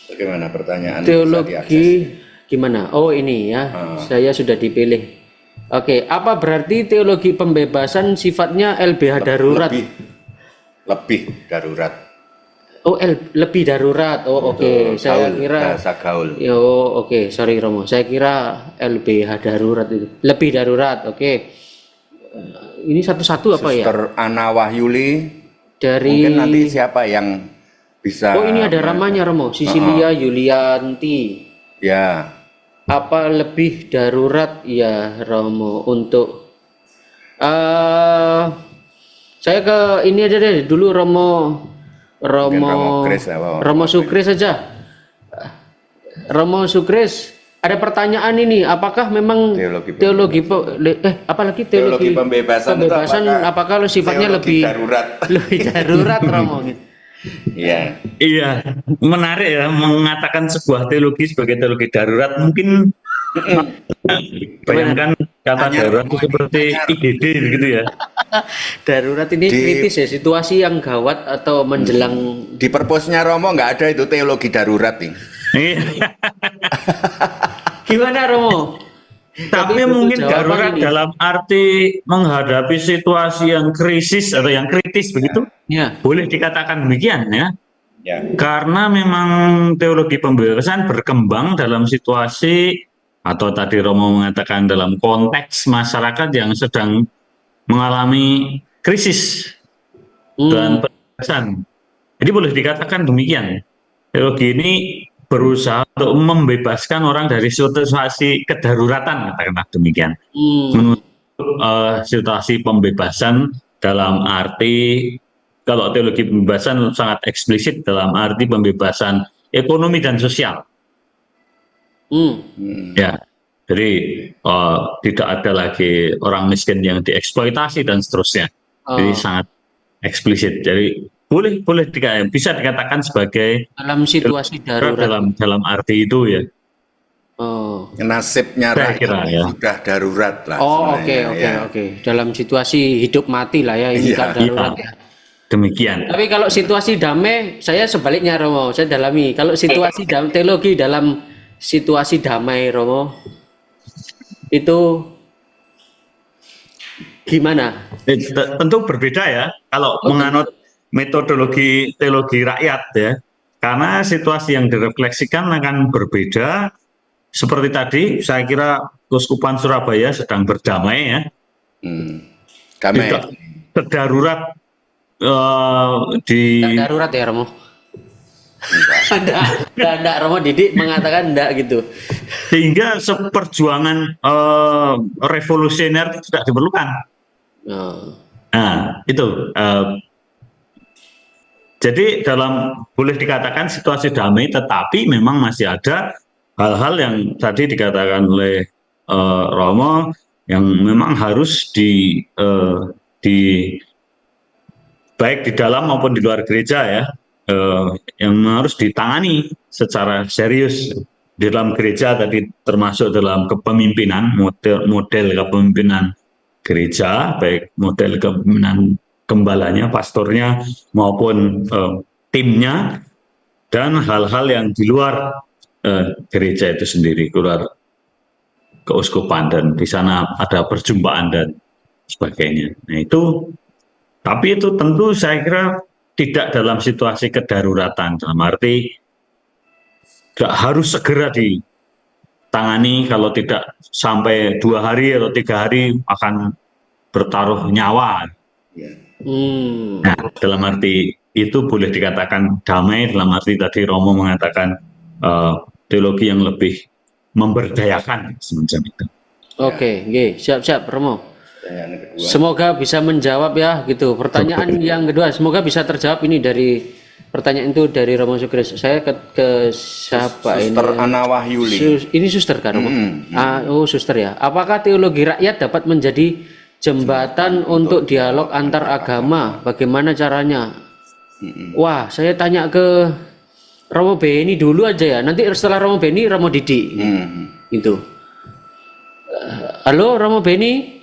Bagaimana pertanyaan? Teologi gimana? Oh ini ya, saya sudah dipilih. Oke, apa berarti teologi pembebasan sifatnya LBH darurat? Lebih darurat. Oh, lebih darurat. Oh, oke. Saya kira bahasa gaul. Yo, oke. Sorry Romo. Saya kira LBH darurat itu. Lebih darurat. Oke. Ini satu-satu apa ya? Suster Ana Wahyuli. Dari mungkin nanti siapa yang bisa. Oh, ini ada ramanya Romo. Sisilia Yulianti. Ya. Apa lebih darurat ya Romo untuk saya ke ini aja deh dulu Romo Sukris aja. Romo Sukris, ada pertanyaan ini, apakah memang teologi pembebasan apakah sifatnya lebih darurat Romo gitu. Iya. Iya, menarik ya mengatakan sebuah teologi sebagai teologi darurat. Mungkin bayangkan kata darurat itu seperti IGD begitu ya. Darurat ini kritis ya, situasi yang gawat atau menjelang. Di perpusnya Romo nggak ada itu teologi darurat nih. Gimana Romo? Tapi mungkin darurat dalam arti menghadapi situasi yang krisis atau yang kritis begitu, ya. Boleh dikatakan demikian ya. Ya. Karena memang teologi pembebasan berkembang dalam situasi atau tadi Romo mengatakan dalam konteks masyarakat yang sedang mengalami krisis dan pembebasan. Jadi boleh dikatakan demikian. Teologi ini berusaha untuk membebaskan orang dari situasi kedaruratan, katakanlah demikian, menuju situasi pembebasan dalam arti, kalau teologi pembebasan sangat eksplisit dalam arti pembebasan ekonomi dan sosial. Ya, jadi tidak ada lagi orang miskin yang dieksploitasi dan seterusnya. Jadi sangat eksplisit. Jadi boleh bisa dikatakan sebagai dalam situasi darurat dalam arti itu ya. Nasibnya rakyat sudah darurat lah. Oke. Dalam situasi hidup mati lah ya, ini kan darurat ya. Demikian. Tapi kalau situasi damai, saya sebaliknya Romo, saya dalami. Kalau situasi teologi dalam situasi damai Romo, itu gimana? Tentu berbeda ya. Kalau menganut metodologi teologi rakyat ya, karena situasi yang direfleksikan akan berbeda. Seperti tadi, saya kira Keuskupan Surabaya sedang berdamai ya. Damai. Darurat darurat ya Romo. Enggak Romo Didik mengatakan enggak gitu. Sehingga seperjuangan revolusioner tidak diperlukan. Nah, itu. Jadi boleh dikatakan situasi damai, tetapi memang masih ada hal-hal yang tadi dikatakan oleh Romo yang memang harus di baik di dalam maupun di luar gereja ya, yang harus ditangani secara serius di dalam gereja tadi, termasuk dalam kepemimpinan, model kepemimpinan gereja, baik model kepemimpinan gembalanya, pastornya maupun timnya, dan hal-hal yang di luar gereja itu sendiri, keluar keuskupan, dan di sana ada perjumpaan dan sebagainya. Nah itu, tapi itu tentu saya kira tidak dalam situasi kedaruratan, dalam arti tidak harus segera ditangani, kalau tidak sampai 2 hari atau 3 hari akan bertaruh nyawa. Ya. Nah, dalam arti itu boleh dikatakan damai, dalam arti tadi Romo mengatakan teologi yang lebih memberdayakan semacam itu. Oke, siap-siap Romo. Pertanyaan kedua. Semoga bisa menjawab ya gitu. Pertanyaan yang kedua semoga bisa terjawab ini dari pertanyaan itu dari Romo Sugres. Saya ke siapa ini? Suster Ana Wahyuli. Ini suster kan Romo? Oh suster ya. Apakah teologi rakyat dapat menjadi jembatan untuk dialog antar agama? Bagaimana caranya? Wah, saya tanya ke Romo Beni dulu aja ya. Nanti setelah Romo Beni, Romo Didi. Itu. Halo Romo Beni.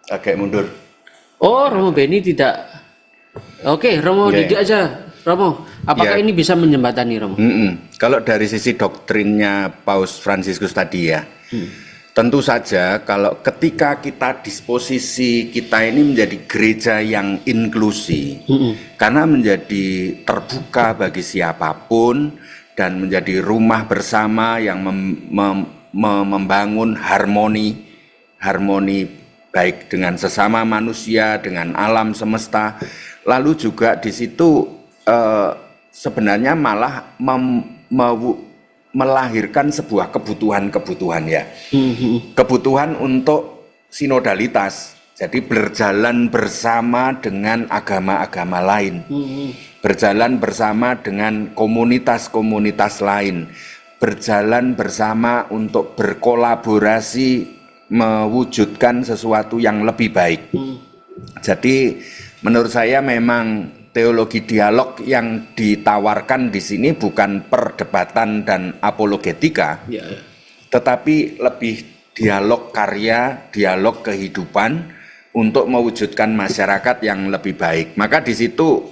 Agak mundur. Oh, Romo Beni tidak. Oke, Romo Didi aja. Romo, apakah ini bisa menjembatani Romo? Kalau dari sisi doktrinnya Paus Fransiskus tadi ya, tentu saja kalau ketika kita disposisi kita ini menjadi gereja yang inklusi, karena menjadi terbuka bagi siapapun dan menjadi rumah bersama yang membangun harmoni baik dengan sesama manusia, dengan alam semesta, lalu juga di situ sebenarnya malah melahirkan sebuah kebutuhan ya, kebutuhan untuk sinodalitas, jadi berjalan bersama dengan agama-agama lain, berjalan bersama dengan komunitas-komunitas lain, berjalan bersama untuk berkolaborasi mewujudkan sesuatu yang lebih baik. Jadi menurut saya memang teologi dialog yang ditawarkan di sini bukan perdebatan dan apologetika, tetapi lebih dialog karya, dialog kehidupan untuk mewujudkan masyarakat yang lebih baik. Maka di situ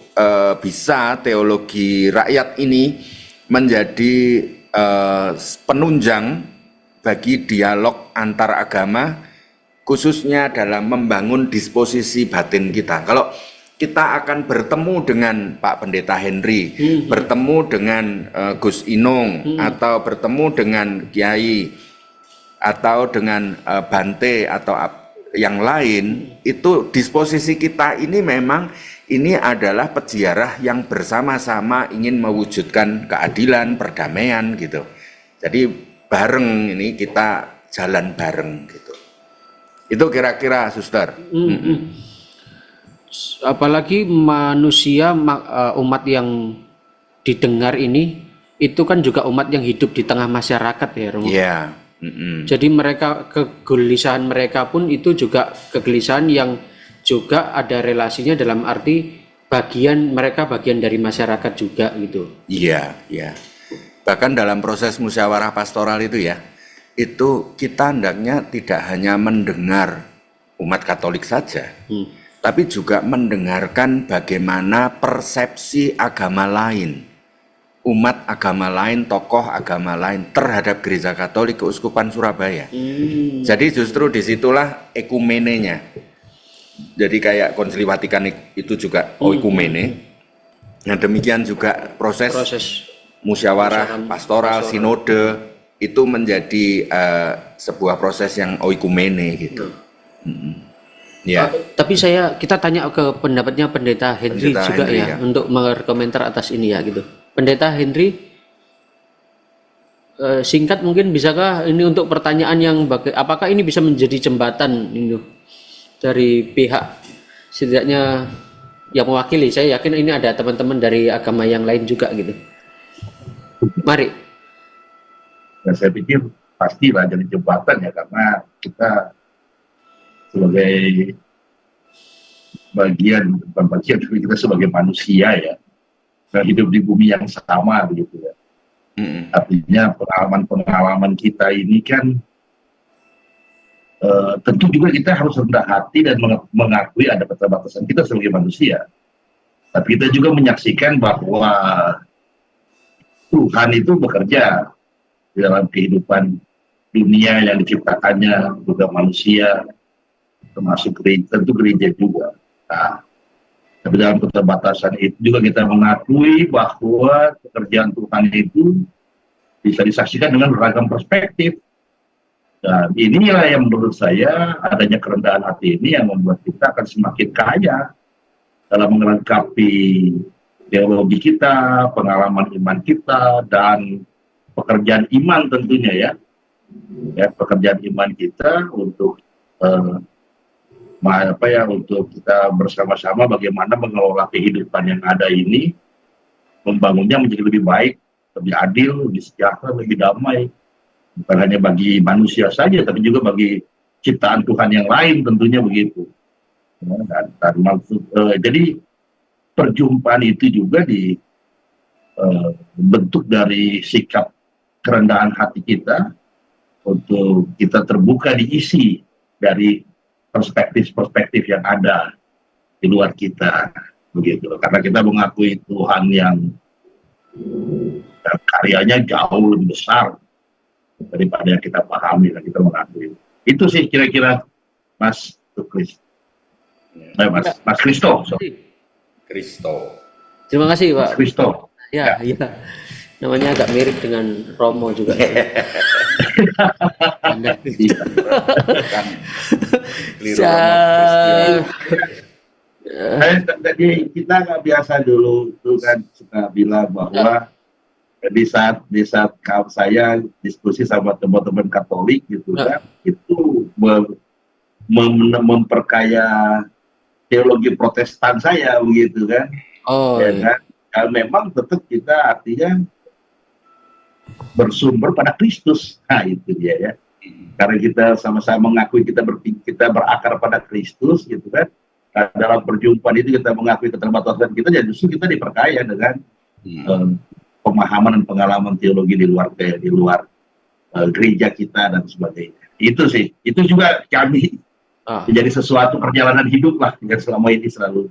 bisa teologi rakyat ini menjadi penunjang bagi dialog antar agama, khususnya dalam membangun disposisi batin kita. Kalau kita akan bertemu dengan Pak Pendeta Henry, bertemu dengan Gus Inung, atau bertemu dengan Kiai, atau dengan Bante, atau yang lain, itu disposisi kita ini memang ini adalah peziarah yang bersama-sama ingin mewujudkan keadilan, perdamaian gitu. Jadi bareng ini kita jalan bareng gitu. Itu kira-kira suster. Apalagi manusia umat yang didengar ini itu kan juga umat yang hidup di tengah masyarakat ya Romo. Iya. Jadi mereka, kegelisahan mereka pun itu juga kegelisahan yang juga ada relasinya, dalam arti mereka bagian dari masyarakat juga gitu. Iya. Bahkan dalam proses musyawarah pastoral itu ya, itu kita hendaknya tidak hanya mendengar umat Katolik saja, tapi juga mendengarkan bagaimana persepsi agama lain, umat agama lain, tokoh agama lain terhadap Gereja Katolik Keuskupan Surabaya. Jadi justru disitulah ekumenenya. Jadi kayak Konsili Vatikan itu juga oikumene. Nah demikian juga proses musyawarah pastoral, sinode itu menjadi sebuah proses yang oikumene gitu. Ya. Tapi kita tanya ke pendapatnya Pendeta Henry juga ya, untuk berkomentar atas ini ya gitu. Pendeta Henry, singkat mungkin bisakah ini untuk pertanyaan yang apakah ini bisa menjadi jembatan ini dari pihak setidaknya yang mewakili? Saya yakin ini ada teman-teman dari agama yang lain juga gitu. Mari. Dan saya pikir pastilah jadi jembatan ya, karena kita sebagai bagian, bukan bagian, tapi kita sebagai manusia ya, kita hidup di bumi yang sama begitu ya. Artinya pengalaman-pengalaman kita ini kan tentu juga kita harus rendah hati dan mengakui ada keterbatasan kita sebagai manusia. Tapi kita juga menyaksikan bahwa Tuhan itu bekerja di dalam kehidupan dunia yang diciptakannya, juga manusia, termasuk gereja, tentu gereja juga. Nah, tapi dalam keterbatasan itu juga kita mengakui bahwa pekerjaan Tuhan itu bisa disaksikan dengan beragam perspektif. Dan inilah yang menurut saya adanya kerendahan hati ini yang membuat kita akan semakin kaya dalam melengkapi teologi kita, pengalaman iman kita, dan pekerjaan iman tentunya ya. Pekerjaan iman kita untuk untuk kita bersama-sama bagaimana mengelola kehidupan yang ada ini, membangunnya menjadi lebih baik, lebih adil, lebih sejahtera, lebih damai, bukan hanya bagi manusia saja, tapi juga bagi ciptaan Tuhan yang lain tentunya begitu. Dan maksud, jadi perjumpaan itu juga bentuk dari sikap kerendahan hati kita untuk kita terbuka diisi dari perspektif-perspektif yang ada di luar kita begitu, karena kita mengakui Tuhan yang karyanya jauh lebih besar daripada yang kita pahami dan kita mengakui. Itu sih kira-kira Mas Tuklis. Mas Kristo. Kristo. Terima kasih Pak. Kristo. Ya. Namanya agak mirip dengan Romo juga. Anda Jadi kita nggak biasa dulu tuh kan suka bilang bahwa di saat saya diskusi sama teman-teman Katolik gitu kan, itu memperkaya teologi Protestan saya begitu kan. Kan? Memang tetap kita artinya bersumber pada Kristus. Nah itu dia ya. Karena kita sama-sama mengakui kita berakar pada Kristus gitu kan. Nah, dalam perjumpaan itu kita mengakui keterbatasan kita, jadi justru kita diperkaya dengan pemahaman dan pengalaman teologi di luar gereja kita dan sebagainya. Itu sih. Itu juga kami menjadi sesuatu perjalanan hidup lah yang selama ini selalu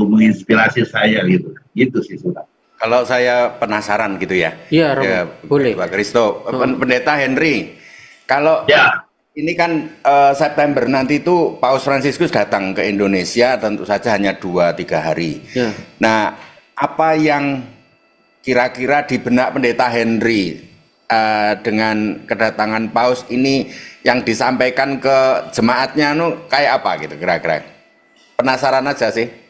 menginspirasi saya gitu. Gitu sih sudah. Kalau saya penasaran gitu ya. Iya, boleh. Pak Kristo, Pendeta Henry, kalau ini kan September nanti itu Paus Fransiskus datang ke Indonesia, tentu saja hanya 2-3 hari. Ya. Nah, apa yang kira-kira di benak Pendeta Henry dengan kedatangan Paus ini yang disampaikan ke jemaatnya kayak apa gitu kira-kira? Penasaran aja sih.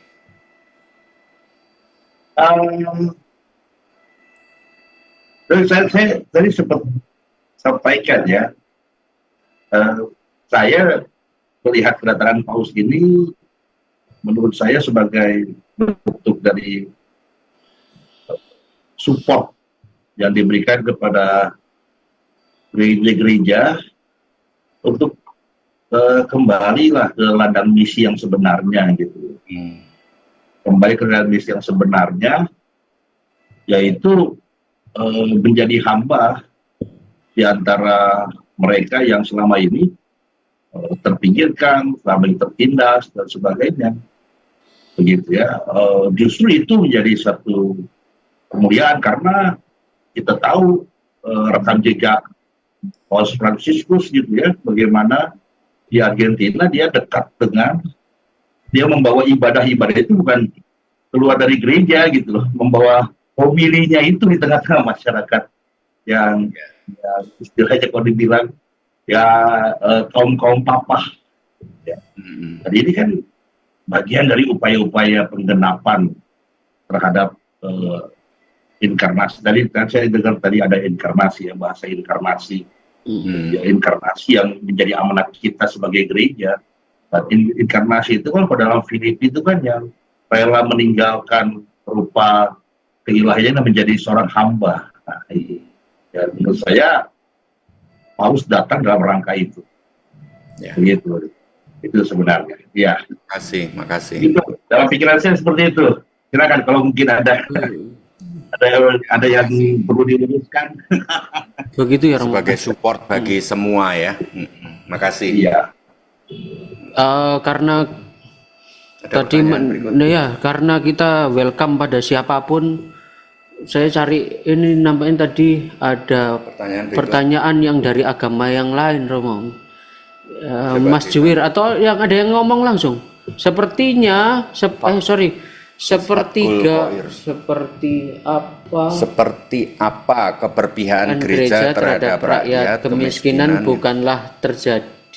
Saya tadi sempat sampaikan ya, saya melihat kedatangan Paus ini menurut saya sebagai bentuk dari support yang diberikan kepada gereja-gereja untuk kembalilah ke ladang misi yang sebenarnya gitu. Kembali ke ladang misi yang sebenarnya, yaitu menjadi hamba di antara mereka yang selama ini terpinggirkan, selama ini tertindas dan sebagainya, begitu ya. Justru itu menjadi satu kemuliaan karena kita tahu rekam jejak Paus Fransiskus gitu ya, bagaimana di Argentina dia dekat dengan, dia membawa ibadah-ibadah itu bukan keluar dari gereja gitu loh, membawa homilinya itu di tengah-tengah masyarakat yang istilahnya kalau dibilang ya kaum papa. Ya. Jadi ini kan bagian dari upaya-upaya penggenapan terhadap inkarnasi. Tadi kan saya dengar tadi ada inkarnasi ya, bahasa inkarnasi. Ya, inkarnasi yang menjadi amanat kita sebagai gereja. Dan inkarnasi itu kan pada dalam Filipi itu kan yang rela meninggalkan rupa keilahiannya menjadi seorang hamba. Nah, ya, menurut saya Paus datang dalam rangka itu. Ya. Begitu. Itu sebenarnya. Ya, Makasih. itu dalam pikiran saya seperti itu. Silakan kalau mungkin ada yang perlu diluruskan. Begitu ya Romo. Sebagai support bagi semua ya. Makasih. Iya. Karena Ada tadi pertanyaan berikutnya? ya karena kita welcome pada siapapun, saya cari ini nampaknya tadi ada Pertanyaan berikut. pertanyaan yang dari agama yang lain Romo. Coba Mas Juwir atau yang ada yang ngomong langsung. Sepertinya sepertiga Khoir. seperti apa? Seperti apa keberpihakan gereja terhadap rakyat, kemiskinan bukanlah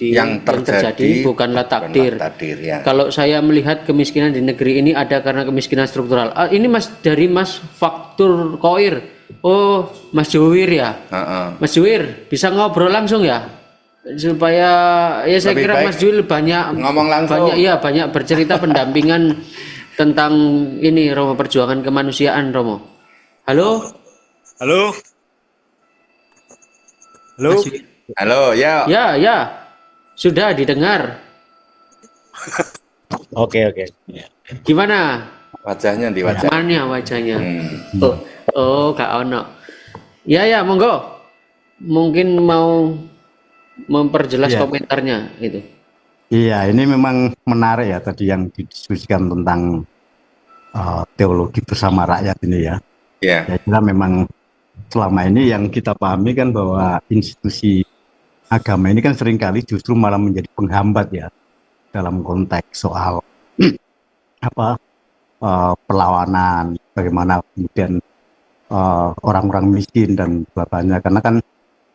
yang terjadi bukanlah takdir. Ya. Kalau saya melihat kemiskinan di negeri ini ada karena kemiskinan struktural. Ini dari Mas Faktur Khoir. Oh, Mas Juwir ya. Mas Juwir bisa ngobrol langsung ya, supaya ya saya Lebih kira baik Mas Juwir banyak ngomong langsung. banyak bercerita pendampingan tentang ini Romo, perjuangan kemanusiaan Romo. Halo. Halo. Mas Juwir. Halo, ya. Ya. Sudah didengar. Oke. Gimana? Wajahnya di wajah. Mana wajahnya? Oh, Kak Ono. Ya, monggo. Mungkin mau memperjelas komentarnya itu. Iya, ini memang menarik ya tadi yang didiskusikan tentang teologi bersama rakyat ini ya. Ya. Saya kira memang selama ini yang kita pahami kan bahwa institusi agama ini kan seringkali justru malah menjadi penghambat ya dalam konteks soal perlawanan, bagaimana kemudian orang-orang miskin dan sebagainya. Karena kan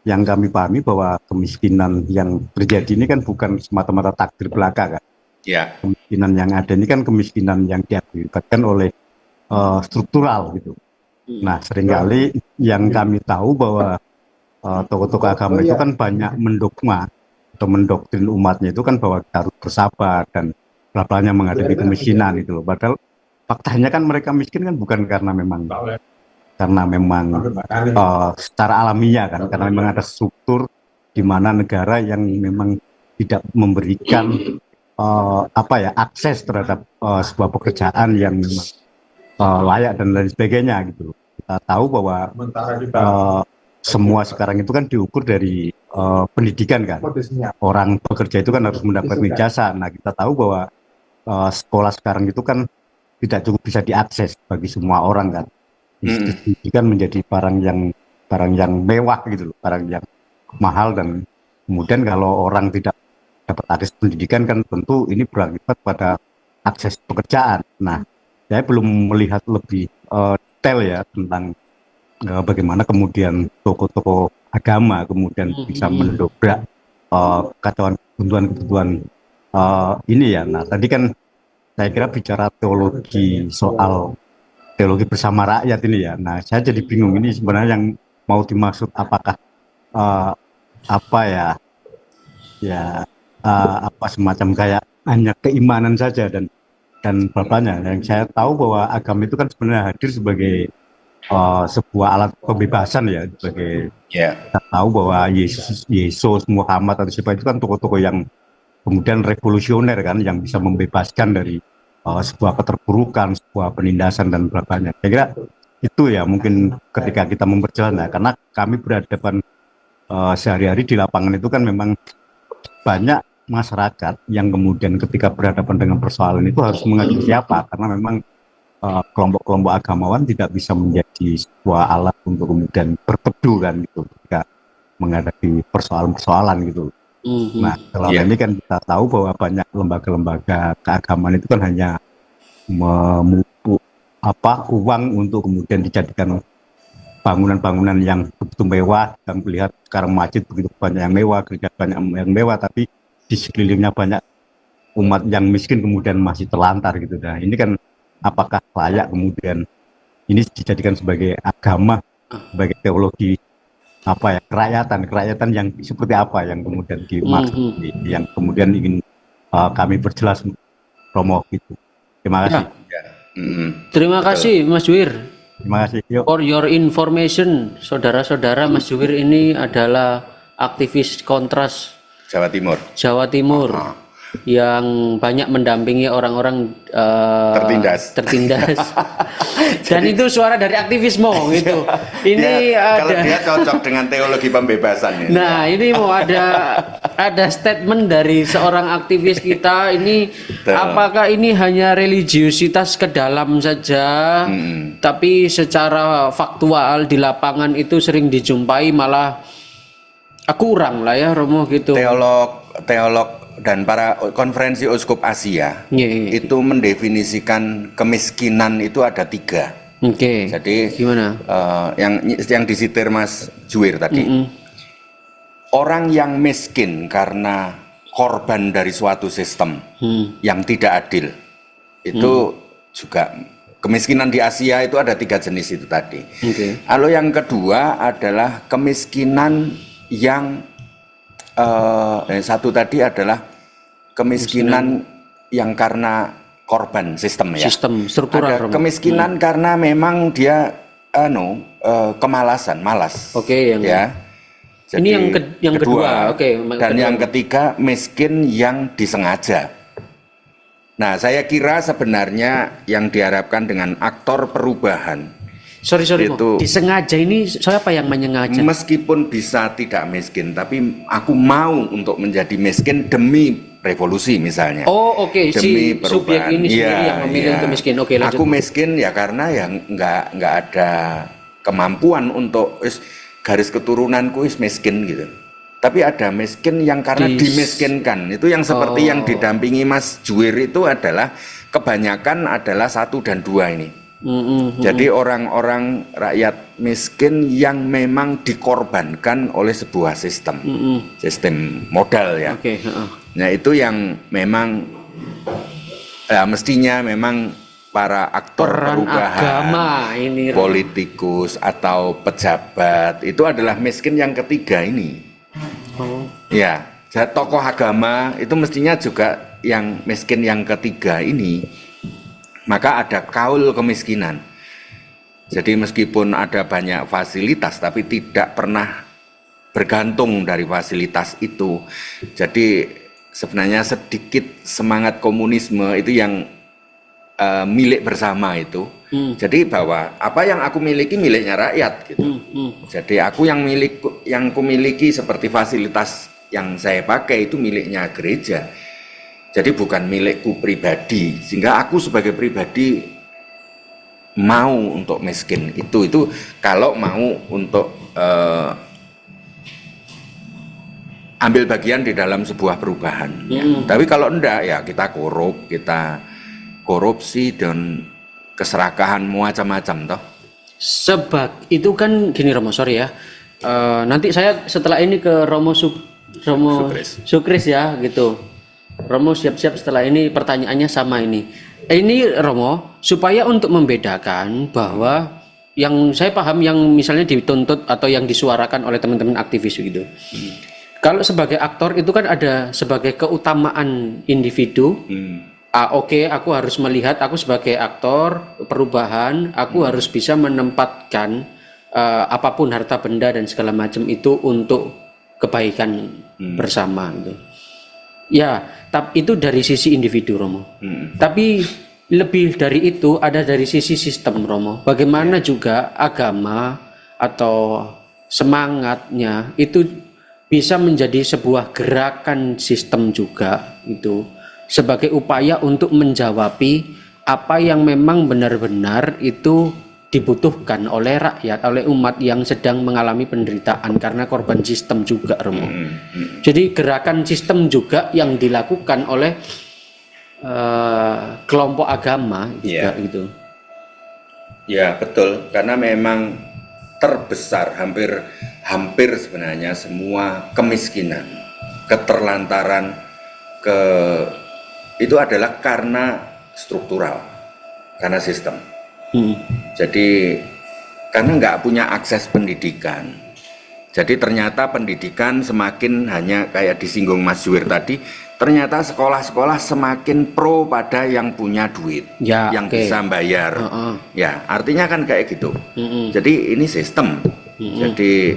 yang kami pahami bahwa kemiskinan yang terjadi ini kan bukan semata-mata takdir belaka kan. Ya. Kemiskinan yang ada ini kan kemiskinan yang diakibatkan oleh struktural gitu. Nah, seringkali yang kami tahu bahwa tokoh-tokoh agama itu kan banyak mendogma atau mendoktrin umatnya itu kan bahwa harus bersabar dan pelan-pelannya menghadapi kemiskinan itu loh. Padahal faktanya kan mereka miskin kan bukan karena memang secara alamiah kan, karena memang ada struktur di mana negara yang memang tidak memberikan akses terhadap sebuah pekerjaan yang memang layak dan lain sebagainya gitu. Kita tahu bahwa semua sekarang itu kan diukur dari pendidikan kan. Orang bekerja itu kan harus mendapat ijazah. Nah, kita tahu bahwa sekolah sekarang itu kan tidak cukup bisa diakses bagi semua orang kan. Institusi kan menjadi barang yang mewah gitu loh, barang yang mahal, dan kemudian kalau orang tidak dapat akses pendidikan kan tentu ini berakibat pada akses pekerjaan. Nah, saya belum melihat lebih detail ya tentang bagaimana kemudian tokoh-tokoh agama kemudian bisa mendobrak kebutuhan ini ya. Nah, tadi kan saya kira bicara teologi soal teologi bersama rakyat ini ya. Nah, saya jadi bingung ini sebenarnya yang mau dimaksud apakah semacam kayak hanya keimanan saja dan bapaknya. Yang saya tahu bahwa agama itu kan sebenarnya hadir sebagai sebuah alat pembebasan ya, sebagai kita tahu bahwa Yesus, Muhammad atau siapa itu kan tokoh-tokoh yang kemudian revolusioner kan, yang bisa membebaskan dari sebuah keterpurukan, sebuah penindasan dan sebagainya. Saya kira itu ya mungkin ketika kita memperjalan ya, karena kami berhadapan sehari-hari di lapangan itu kan memang banyak masyarakat yang kemudian ketika berhadapan dengan persoalan itu harus mengacu siapa, karena memang kelompok-kelompok agamawan tidak bisa menjadi sebuah alat untuk kemudian berteduh kan gitu ketika menghadapi persoalan-persoalan gitu. Nah, selama ini kan kita tahu bahwa banyak lembaga-lembaga keagamaan itu kan hanya memupuk uang untuk kemudian dijadikan bangunan-bangunan yang begitu mewah. Dan melihat sekarang masjid begitu banyak yang mewah, gereja banyak yang mewah, tapi di sekelilingnya banyak umat yang miskin kemudian masih terlantar gitu. Nah, ini kan apakah layak kemudian ini dijadikan sebagai agama, sebagai teologi kerakyatan yang seperti apa yang kemudian dimaksud, yang kemudian ingin kami perjelas, Romo gitu. Terima kasih. Terima kasih Mas Juwir. Terima kasih. For your information, saudara-saudara, Mas Juwir ini adalah aktivis kontras Jawa Timur. yang banyak mendampingi orang-orang tertindas. Dan itu suara dari aktivisme gitu. Ini kalau ada. dia cocok dengan teologi pembebasan ya. Nah, ini mau ada statement dari seorang aktivis kita ini. Apakah ini hanya religiusitas ke dalam saja, tapi secara faktual di lapangan itu sering dijumpai malah kurang lah ya Romo gitu. Teolog dan para konferensi uskup Asia itu mendefinisikan kemiskinan itu ada 3. Oke. Jadi gimana? Yang disitir Mas Juwir tadi, orang yang miskin karena korban dari suatu sistem yang tidak adil itu juga kemiskinan di Asia itu ada 3 jenis itu tadi. Lalu yang kedua adalah kemiskinan yang satu tadi adalah kemiskinan yang karena korban sistem ya. Sistem struktural. Ada kemiskinan karena memang dia kemalasan, malas. Oke, ya. Jadi ini yang kedua. Oke. Dan yang ketiga miskin yang disengaja. Nah, saya kira sebenarnya yang diharapkan dengan aktor perubahan Sorry, itu, disengaja ini siapa yang menyengaja? Meskipun bisa tidak miskin, tapi aku mau untuk menjadi miskin demi revolusi misalnya. Oh, oke. Demi Si subjek ini sendiri yang memilih untuk miskin. Oke, lanjut. Aku miskin ya karena yang nggak ada kemampuan untuk garis keturunanku miskin gitu. Tapi ada miskin yang karena dimiskinkan. Itu yang seperti yang didampingi Mas Juwir itu adalah kebanyakan adalah 1 dan 2 ini. Jadi orang-orang rakyat miskin yang memang dikorbankan oleh sebuah sistem, sistem modal ya. Nah itu yang memang mestinya memang para aktor perubahan, agama ini, politikus atau pejabat itu adalah miskin yang ketiga ini. Ya, tokoh agama itu mestinya juga yang miskin yang ketiga ini. Maka ada kaul kemiskinan. Jadi meskipun ada banyak fasilitas tapi tidak pernah bergantung dari fasilitas itu. Jadi sebenarnya sedikit semangat komunisme itu yang milik bersama itu. Jadi bahwa apa yang aku miliki miliknya rakyat gitu. Jadi aku yang kumiliki seperti fasilitas yang saya pakai itu miliknya gereja. Jadi bukan milikku pribadi, sehingga aku sebagai pribadi mau untuk miskin itu kalau mau untuk ambil bagian di dalam sebuah perubahan. Tapi kalau enggak ya kita korupsi dan keserakahan macam-macam toh. Sebab itu kan gini Romo, sorry ya. Nanti saya setelah ini ke Romo Sukris ya gitu. Romo siap-siap setelah ini pertanyaannya sama ini. Ini Romo supaya untuk membedakan bahwa yang saya paham yang misalnya dituntut atau yang disuarakan oleh teman-teman aktivis gitu. Kalau sebagai aktor itu kan ada sebagai keutamaan individu. Oke, aku harus melihat aku sebagai aktor perubahan, aku harus bisa menempatkan apapun harta benda dan segala macam itu untuk kebaikan bersama gitu. Ya, tapi itu dari sisi individu Romo. Tapi lebih dari itu ada dari sisi sistem Romo. Bagaimana juga agama atau semangatnya itu bisa menjadi sebuah gerakan sistem juga itu sebagai upaya untuk menjawabi apa yang memang benar-benar itu dibutuhkan oleh rakyat, oleh umat yang sedang mengalami penderitaan karena korban sistem juga Romo. Jadi gerakan sistem juga yang dilakukan oleh kelompok agama juga gitu. Ya betul, karena memang terbesar hampir sebenarnya semua kemiskinan, keterlantaran itu adalah karena struktural, karena sistem. Jadi karena nggak punya akses pendidikan, jadi ternyata pendidikan semakin hanya kayak disinggung Mas Juwir tadi, ternyata sekolah-sekolah semakin pro pada yang punya duit, yang bisa bayar. Ya artinya kan kayak gitu. Jadi ini sistem. Jadi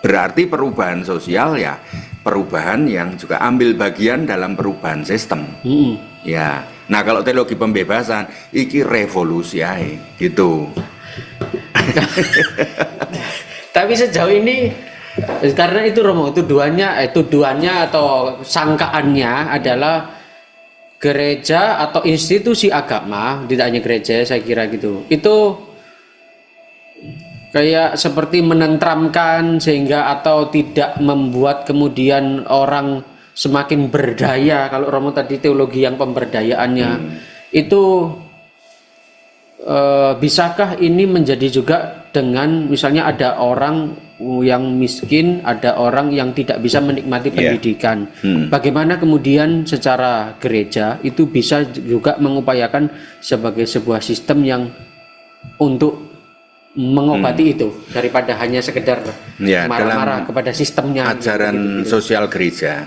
berarti perubahan sosial ya perubahan yang juga ambil bagian dalam perubahan sistem. Ya, nah kalau teologi pembebasan, iki revolusi ae, gitu. Tapi sejauh ini, karena itu Romo, tuduhannya atau sangkaannya adalah gereja atau institusi agama, tidak hanya gereja, saya kira gitu. Itu kayak seperti menentramkan sehingga atau tidak membuat kemudian orang semakin berdaya. Kalau Romo tadi teologi yang pemberdayaannya itu bisakah ini menjadi juga dengan misalnya ada orang yang miskin, ada orang yang tidak bisa menikmati pendidikan. Bagaimana kemudian secara gereja itu bisa juga mengupayakan sebagai sebuah sistem yang untuk mengobati itu daripada hanya sekedar marah-marah kepada sistemnya. Ajaran gitu. Sosial gereja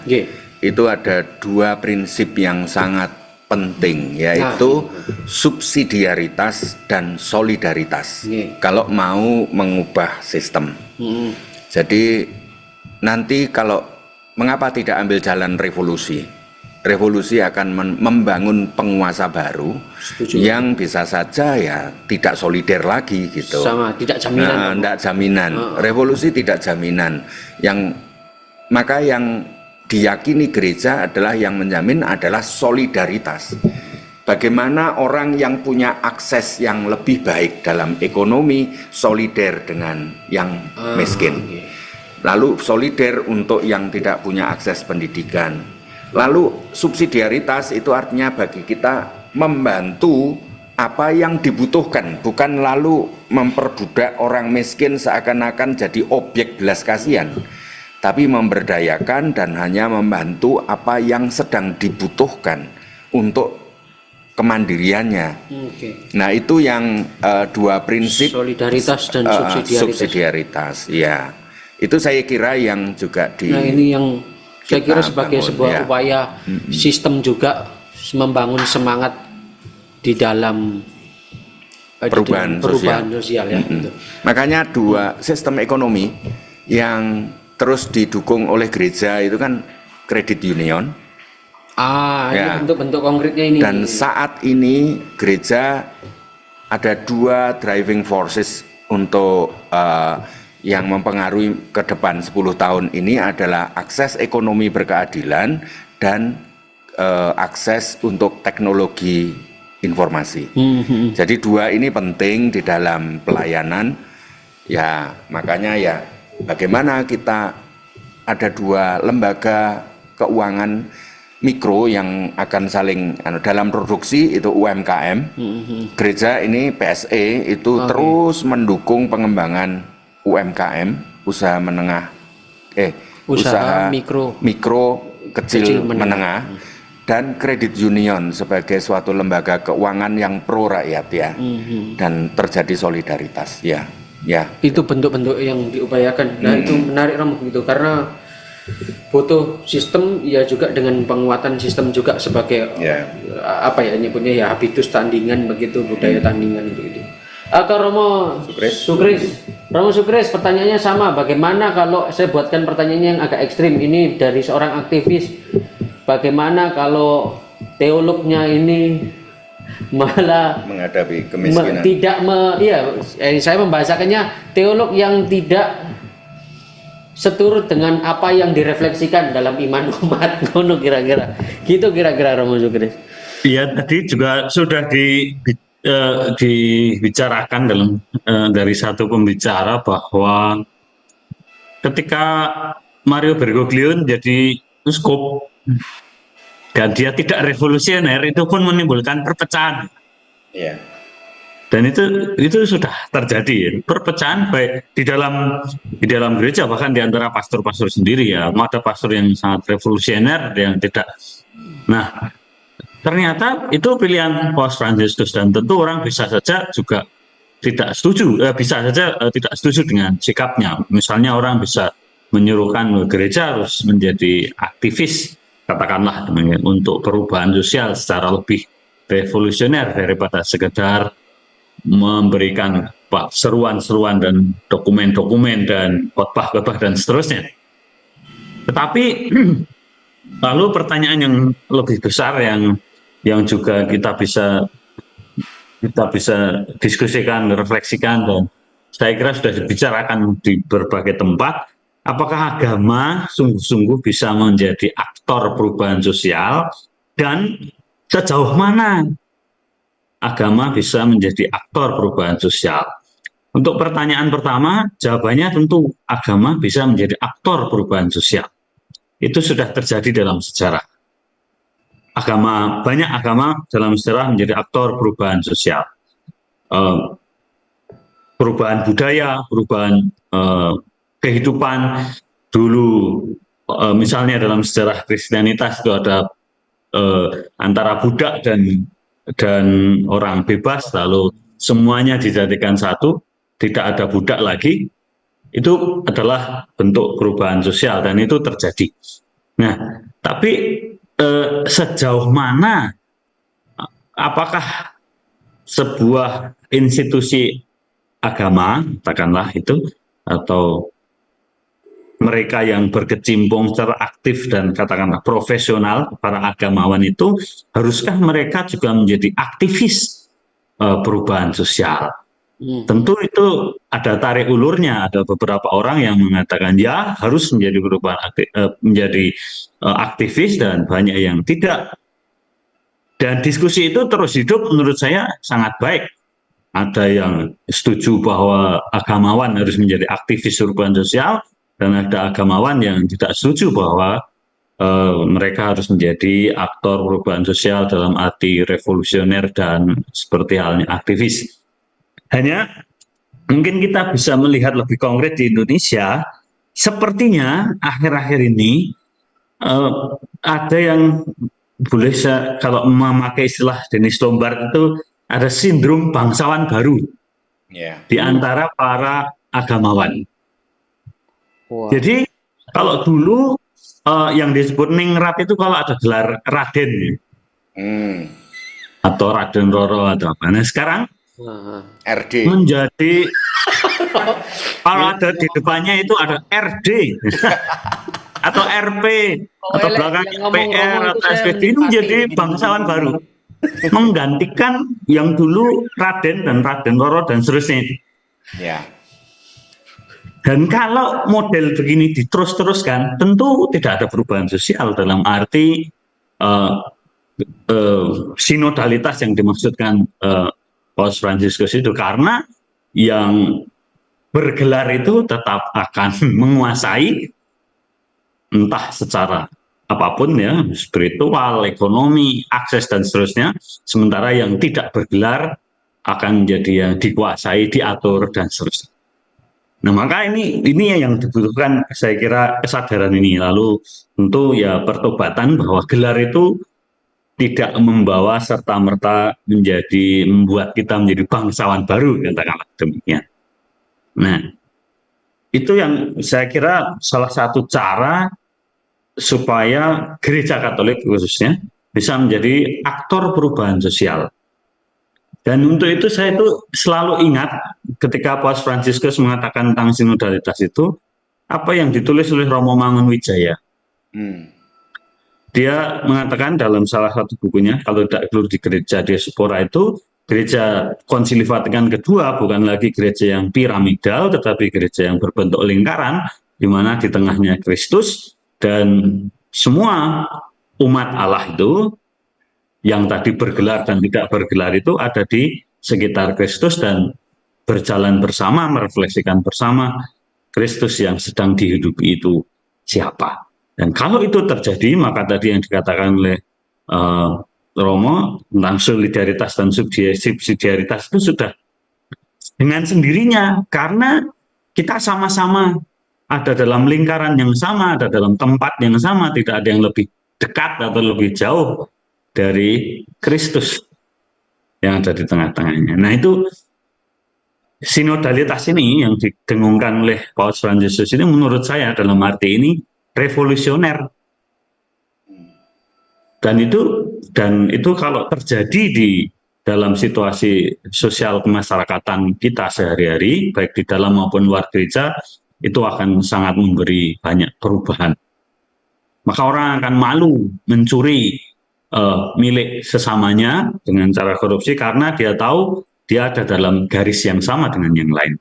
itu ada dua prinsip yang sangat penting, yaitu subsidiaritas dan solidaritas. Kalau mau mengubah sistem, jadi nanti kalau mengapa tidak ambil jalan revolusi? Revolusi akan membangun penguasa baru. Setuju. Yang bisa saja ya tidak solider lagi gitu. Sama, tidak jaminan. Tidak jaminan. Revolusi tidak jaminan. Maka yang diyakini gereja adalah yang menjamin adalah solidaritas. Bagaimana orang yang punya akses yang lebih baik dalam ekonomi solider dengan yang miskin. Lalu solider untuk yang tidak punya akses pendidikan. Lalu subsidiaritas itu artinya bagi kita membantu apa yang dibutuhkan, bukan lalu memperbudak orang miskin seakan-akan jadi objek belas kasihan, tapi memberdayakan dan hanya membantu apa yang sedang dibutuhkan untuk kemandiriannya. Nah itu yang dua prinsip, solidaritas dan subsidiaritas. Ya, itu saya kira yang juga Nah ini yang saya kira sebagai sebuah upaya sistem juga membangun semangat di dalam perubahan sosial ya. Gitu. Makanya dua sistem ekonomi yang terus didukung oleh gereja itu kan kredit union. Ini bentuk-bentuk konkretnya ini. Dan saat ini gereja ada dua driving forces untuk yang mempengaruhi ke depan 10 tahun ini adalah akses ekonomi berkeadilan dan akses untuk teknologi informasi. Jadi dua ini penting di dalam pelayanan. Ya, makanya ya bagaimana kita ada dua lembaga keuangan mikro yang akan saling dalam produksi itu UMKM. Gereja ini PSE itu terus mendukung pengembangan UMKM, usaha menengah, usaha mikro kecil menengah, dan kredit union sebagai suatu lembaga keuangan yang pro rakyat ya, dan terjadi solidaritas ya. Itu bentuk-bentuk yang diupayakan. Nah itu menarik Romo gitu karena butuh sistem ya juga dengan penguatan sistem juga sebagai apa ya nyebutnya ya habitus tandingan begitu, budaya tandingan itu. Atau Romo Sukris, pertanyaannya sama. Bagaimana kalau saya buatkan pertanyaannya yang agak ekstrim ini dari seorang aktivis? Bagaimana kalau teolognya ini malah menghadapi kemiskinan? Saya membahasakannya teolog yang tidak seturut dengan apa yang direfleksikan dalam iman umat. Ngono kira-kira. Gitu kira-kira Romo Sukris. Iya, tadi juga sudah dibicarakan dari satu pembicara bahwa ketika Mario Bergoglio jadi uskup dan dia tidak revolusioner, itu pun menimbulkan perpecahan. Dan itu sudah terjadi perpecahan baik di dalam gereja, bahkan di antara pastor-pastor sendiri ya. Ada pastor yang sangat revolusioner, yang tidak. Nah, ternyata itu pilihan Paus Fransiskus dan tentu orang bisa saja juga tidak setuju, tidak setuju dengan sikapnya. Misalnya orang bisa menyuruhkan gereja harus menjadi aktivis, katakanlah untuk perubahan sosial secara lebih revolusioner daripada sekedar memberikan seruan-seruan dan dokumen-dokumen dan khotbah-khotbah dan seterusnya. Tetapi lalu pertanyaan yang lebih besar yang juga kita bisa diskusikan, refleksikan, dan saya kira sudah dibicarakan di berbagai tempat, apakah agama sungguh-sungguh bisa menjadi aktor perubahan sosial, dan sejauh mana agama bisa menjadi aktor perubahan sosial. Untuk pertanyaan pertama, jawabannya tentu agama bisa menjadi aktor perubahan sosial. Itu sudah terjadi dalam sejarah. Banyak agama dalam sejarah menjadi aktor perubahan sosial. Perubahan budaya, perubahan kehidupan. Dulu misalnya dalam sejarah Kristianitas itu ada antara budak dan orang bebas, lalu semuanya dijadikan satu, tidak ada budak lagi. Itu adalah bentuk perubahan sosial dan itu terjadi. Nah, tapi sejauh mana, apakah sebuah institusi agama, katakanlah itu, atau mereka yang berkecimpung secara aktif dan katakanlah profesional, para agamawan itu, haruskah mereka juga menjadi aktivis perubahan sosial? Tentu itu ada tarik ulurnya. Ada beberapa orang yang mengatakan ya harus menjadi aktivis, dan banyak yang tidak. Dan diskusi itu terus hidup, menurut saya sangat baik. Ada yang setuju bahwa agamawan harus menjadi aktivis perubahan sosial, dan ada agamawan yang tidak setuju bahwa mereka harus menjadi aktor perubahan sosial dalam arti revolusioner dan seperti halnya aktivis. Hanya mungkin kita bisa melihat lebih konkret di Indonesia, sepertinya akhir-akhir ini ada yang boleh kalau memakai istilah Dennis Lombard itu ada sindrom bangsawan baru di antara para agamawan. Wow. Jadi kalau dulu yang disebut ningrat itu kalau ada gelar Raden atau Raden Roro atau apa. Nah sekarang RD menjadi kalau ada di depannya itu ada RD atau RP atau belakangnya PR atau SPD, ini menjadi bangsawan baru, menggantikan yang dulu Raden dan Raden Roro dan seterusnya. Ya. Dan kalau model begini diterus-teruskan, tentu tidak ada perubahan sosial dalam arti sinodalitas yang dimaksudkan Paus Fransiskus itu, karena yang bergelar itu tetap akan menguasai entah secara apapun ya, spiritual, ekonomi, akses dan seterusnya, sementara yang tidak bergelar akan menjadi yang dikuasai, diatur dan seterusnya. Nah maka ini yang dibutuhkan, saya kira kesadaran ini. Lalu tentu ya pertobatan bahwa gelar itu tidak membawa serta-merta membuat kita menjadi bangsawan baru, katakanlah demikian. Nah, itu yang saya kira salah satu cara supaya gereja Katolik khususnya bisa menjadi aktor perubahan sosial. Dan untuk itu saya itu selalu ingat ketika Paus Fransiskus mengatakan tentang sinodalitas itu, apa yang ditulis oleh Romo Mangunwijaya. Dia mengatakan dalam salah satu bukunya, kalau tidak keliru di gereja Diaspora itu, gereja Konsili Vatikan kedua bukan lagi gereja yang piramidal, tetapi gereja yang berbentuk lingkaran, di mana di tengahnya Kristus, dan semua umat Allah itu, yang tadi bergelar dan tidak bergelar itu ada di sekitar Kristus, dan berjalan bersama, merefleksikan bersama Kristus yang sedang dihidupi itu siapa. Dan kalau itu terjadi, maka tadi yang dikatakan oleh Romo tentang solidaritas dan subsidiaritas itu sudah dengan sendirinya, karena kita sama-sama ada dalam lingkaran yang sama, ada dalam tempat yang sama, tidak ada yang lebih dekat atau lebih jauh dari Kristus yang ada di tengah-tengahnya. Nah itu sinodalitas ini yang didengungkan oleh Paus Fransiskus ini menurut saya dalam arti ini revolusioner, dan itu kalau terjadi di dalam situasi sosial kemasyarakatan kita sehari-hari, baik di dalam maupun luar gereja, itu akan sangat memberi banyak perubahan. maka orang akan malu mencuri milik sesamanya dengan cara korupsi karena dia tahu dia ada dalam garis yang sama dengan yang lain.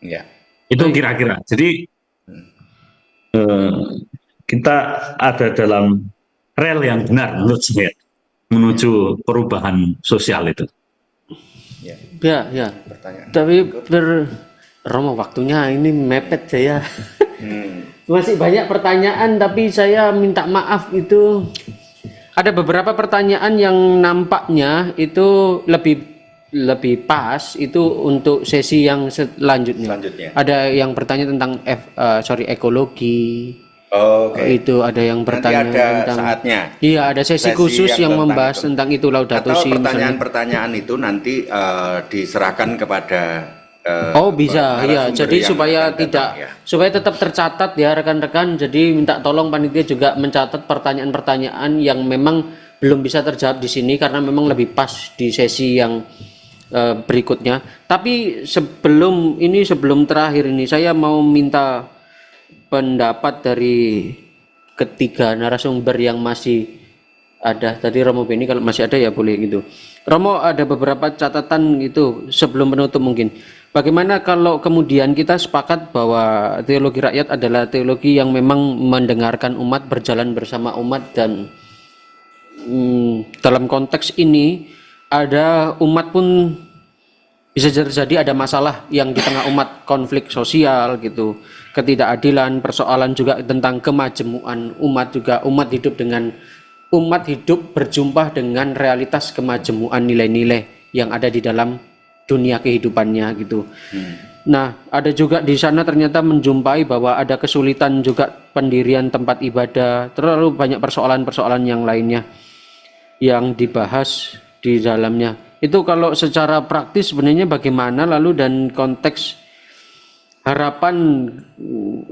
Ya. Itu kira-kira. Jadi kita ada dalam rel yang benar menurut saya menuju perubahan sosial itu. Ya. Pertanyaan. Tapi Romo, waktunya ini mepet saya. Masih banyak pertanyaan, tapi saya minta maaf, itu ada beberapa pertanyaan yang nampaknya itu lebih pas itu untuk sesi yang selanjutnya. Ada yang bertanya tentang ekologi. Itu ada yang bertanya tentang saatnya. Iya, ada sesi khusus yang membahas tentang itu, Laudato Si. Atau pertanyaan-pertanyaan itu nanti diserahkan kepada bisa ya. Jadi supaya tetap tercatat ya rekan-rekan. Jadi minta tolong panitia juga mencatat pertanyaan-pertanyaan yang memang belum bisa terjawab di sini karena memang lebih pas di sesi yang berikutnya. Tapi sebelum terakhir ini saya mau minta pendapat dari ketiga narasumber yang masih ada. Tadi Romo Beni kalau masih ada ya boleh gitu. Romo, ada beberapa catatan itu sebelum menutup mungkin. Bagaimana kalau kemudian kita sepakat bahwa teologi rakyat adalah teologi yang memang mendengarkan umat, berjalan bersama umat, dan dalam konteks ini ada umat pun bisa terjadi ada masalah yang di tengah umat, konflik sosial gitu, ketidakadilan, persoalan juga tentang kemajemukan umat, juga umat hidup berjumpa dengan realitas kemajemukan nilai-nilai yang ada di dalam dunia kehidupannya gitu. Nah, ada juga di sana ternyata menjumpai bahwa ada kesulitan juga pendirian tempat ibadah, terlalu banyak persoalan-persoalan yang lainnya yang dibahas di dalamnya. Itu kalau secara praktis sebenarnya bagaimana lalu, dan konteks harapan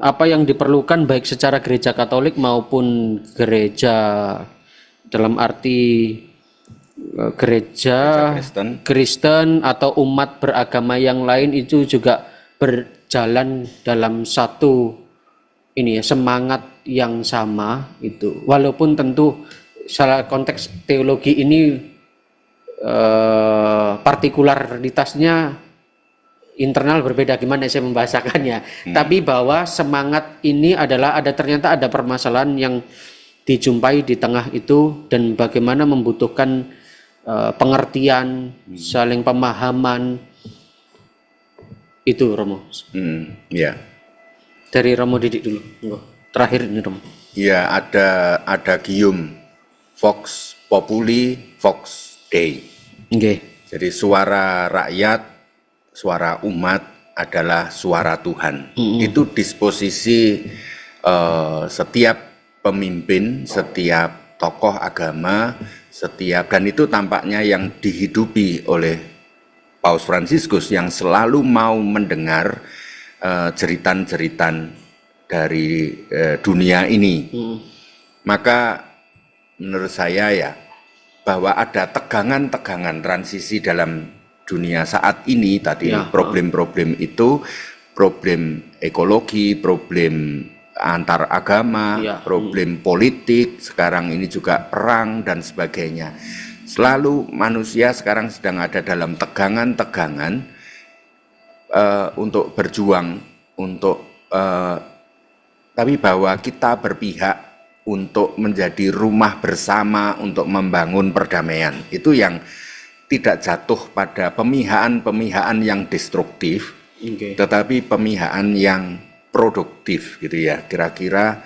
apa yang diperlukan baik secara gereja Katolik maupun gereja dalam arti gereja Kristen atau umat beragama yang lain itu juga berjalan dalam satu semangat yang sama itu. Walaupun tentu salah konteks teologi ini partikularitasnya internal berbeda, gimana saya membahasakannya. Tapi bahwa semangat ini ternyata ada permasalahan yang dijumpai di tengah itu, dan bagaimana membutuhkan pengertian, saling pemahaman itu, Romo. Ya. Dari Romo Didik dulu. Terakhir ini, Romo. Ya, ada Guillaume, Vox Populi, Vox Dei. Jadi suara rakyat, suara umat adalah suara Tuhan. Itu disposisi setiap pemimpin, setiap tokoh agama, dan itu tampaknya yang dihidupi oleh Paus Fransiskus yang selalu mau mendengar jeritan-jeritan dari dunia ini. Maka menurut saya ya, bahwa ada tegangan-tegangan transisi dalam dunia saat ini tadi, problem-problem itu, problem ekologi, problem antar agama, problem politik, sekarang ini juga perang dan sebagainya. Selalu manusia sekarang sedang ada dalam tegangan-tegangan untuk berjuang, tapi bahwa kita berpihak untuk menjadi rumah bersama untuk membangun perdamaian. Itu yang tidak jatuh pada pemihaan-pemihaan yang destruktif, tetapi pemihaan yang produktif gitu ya. Kira-kira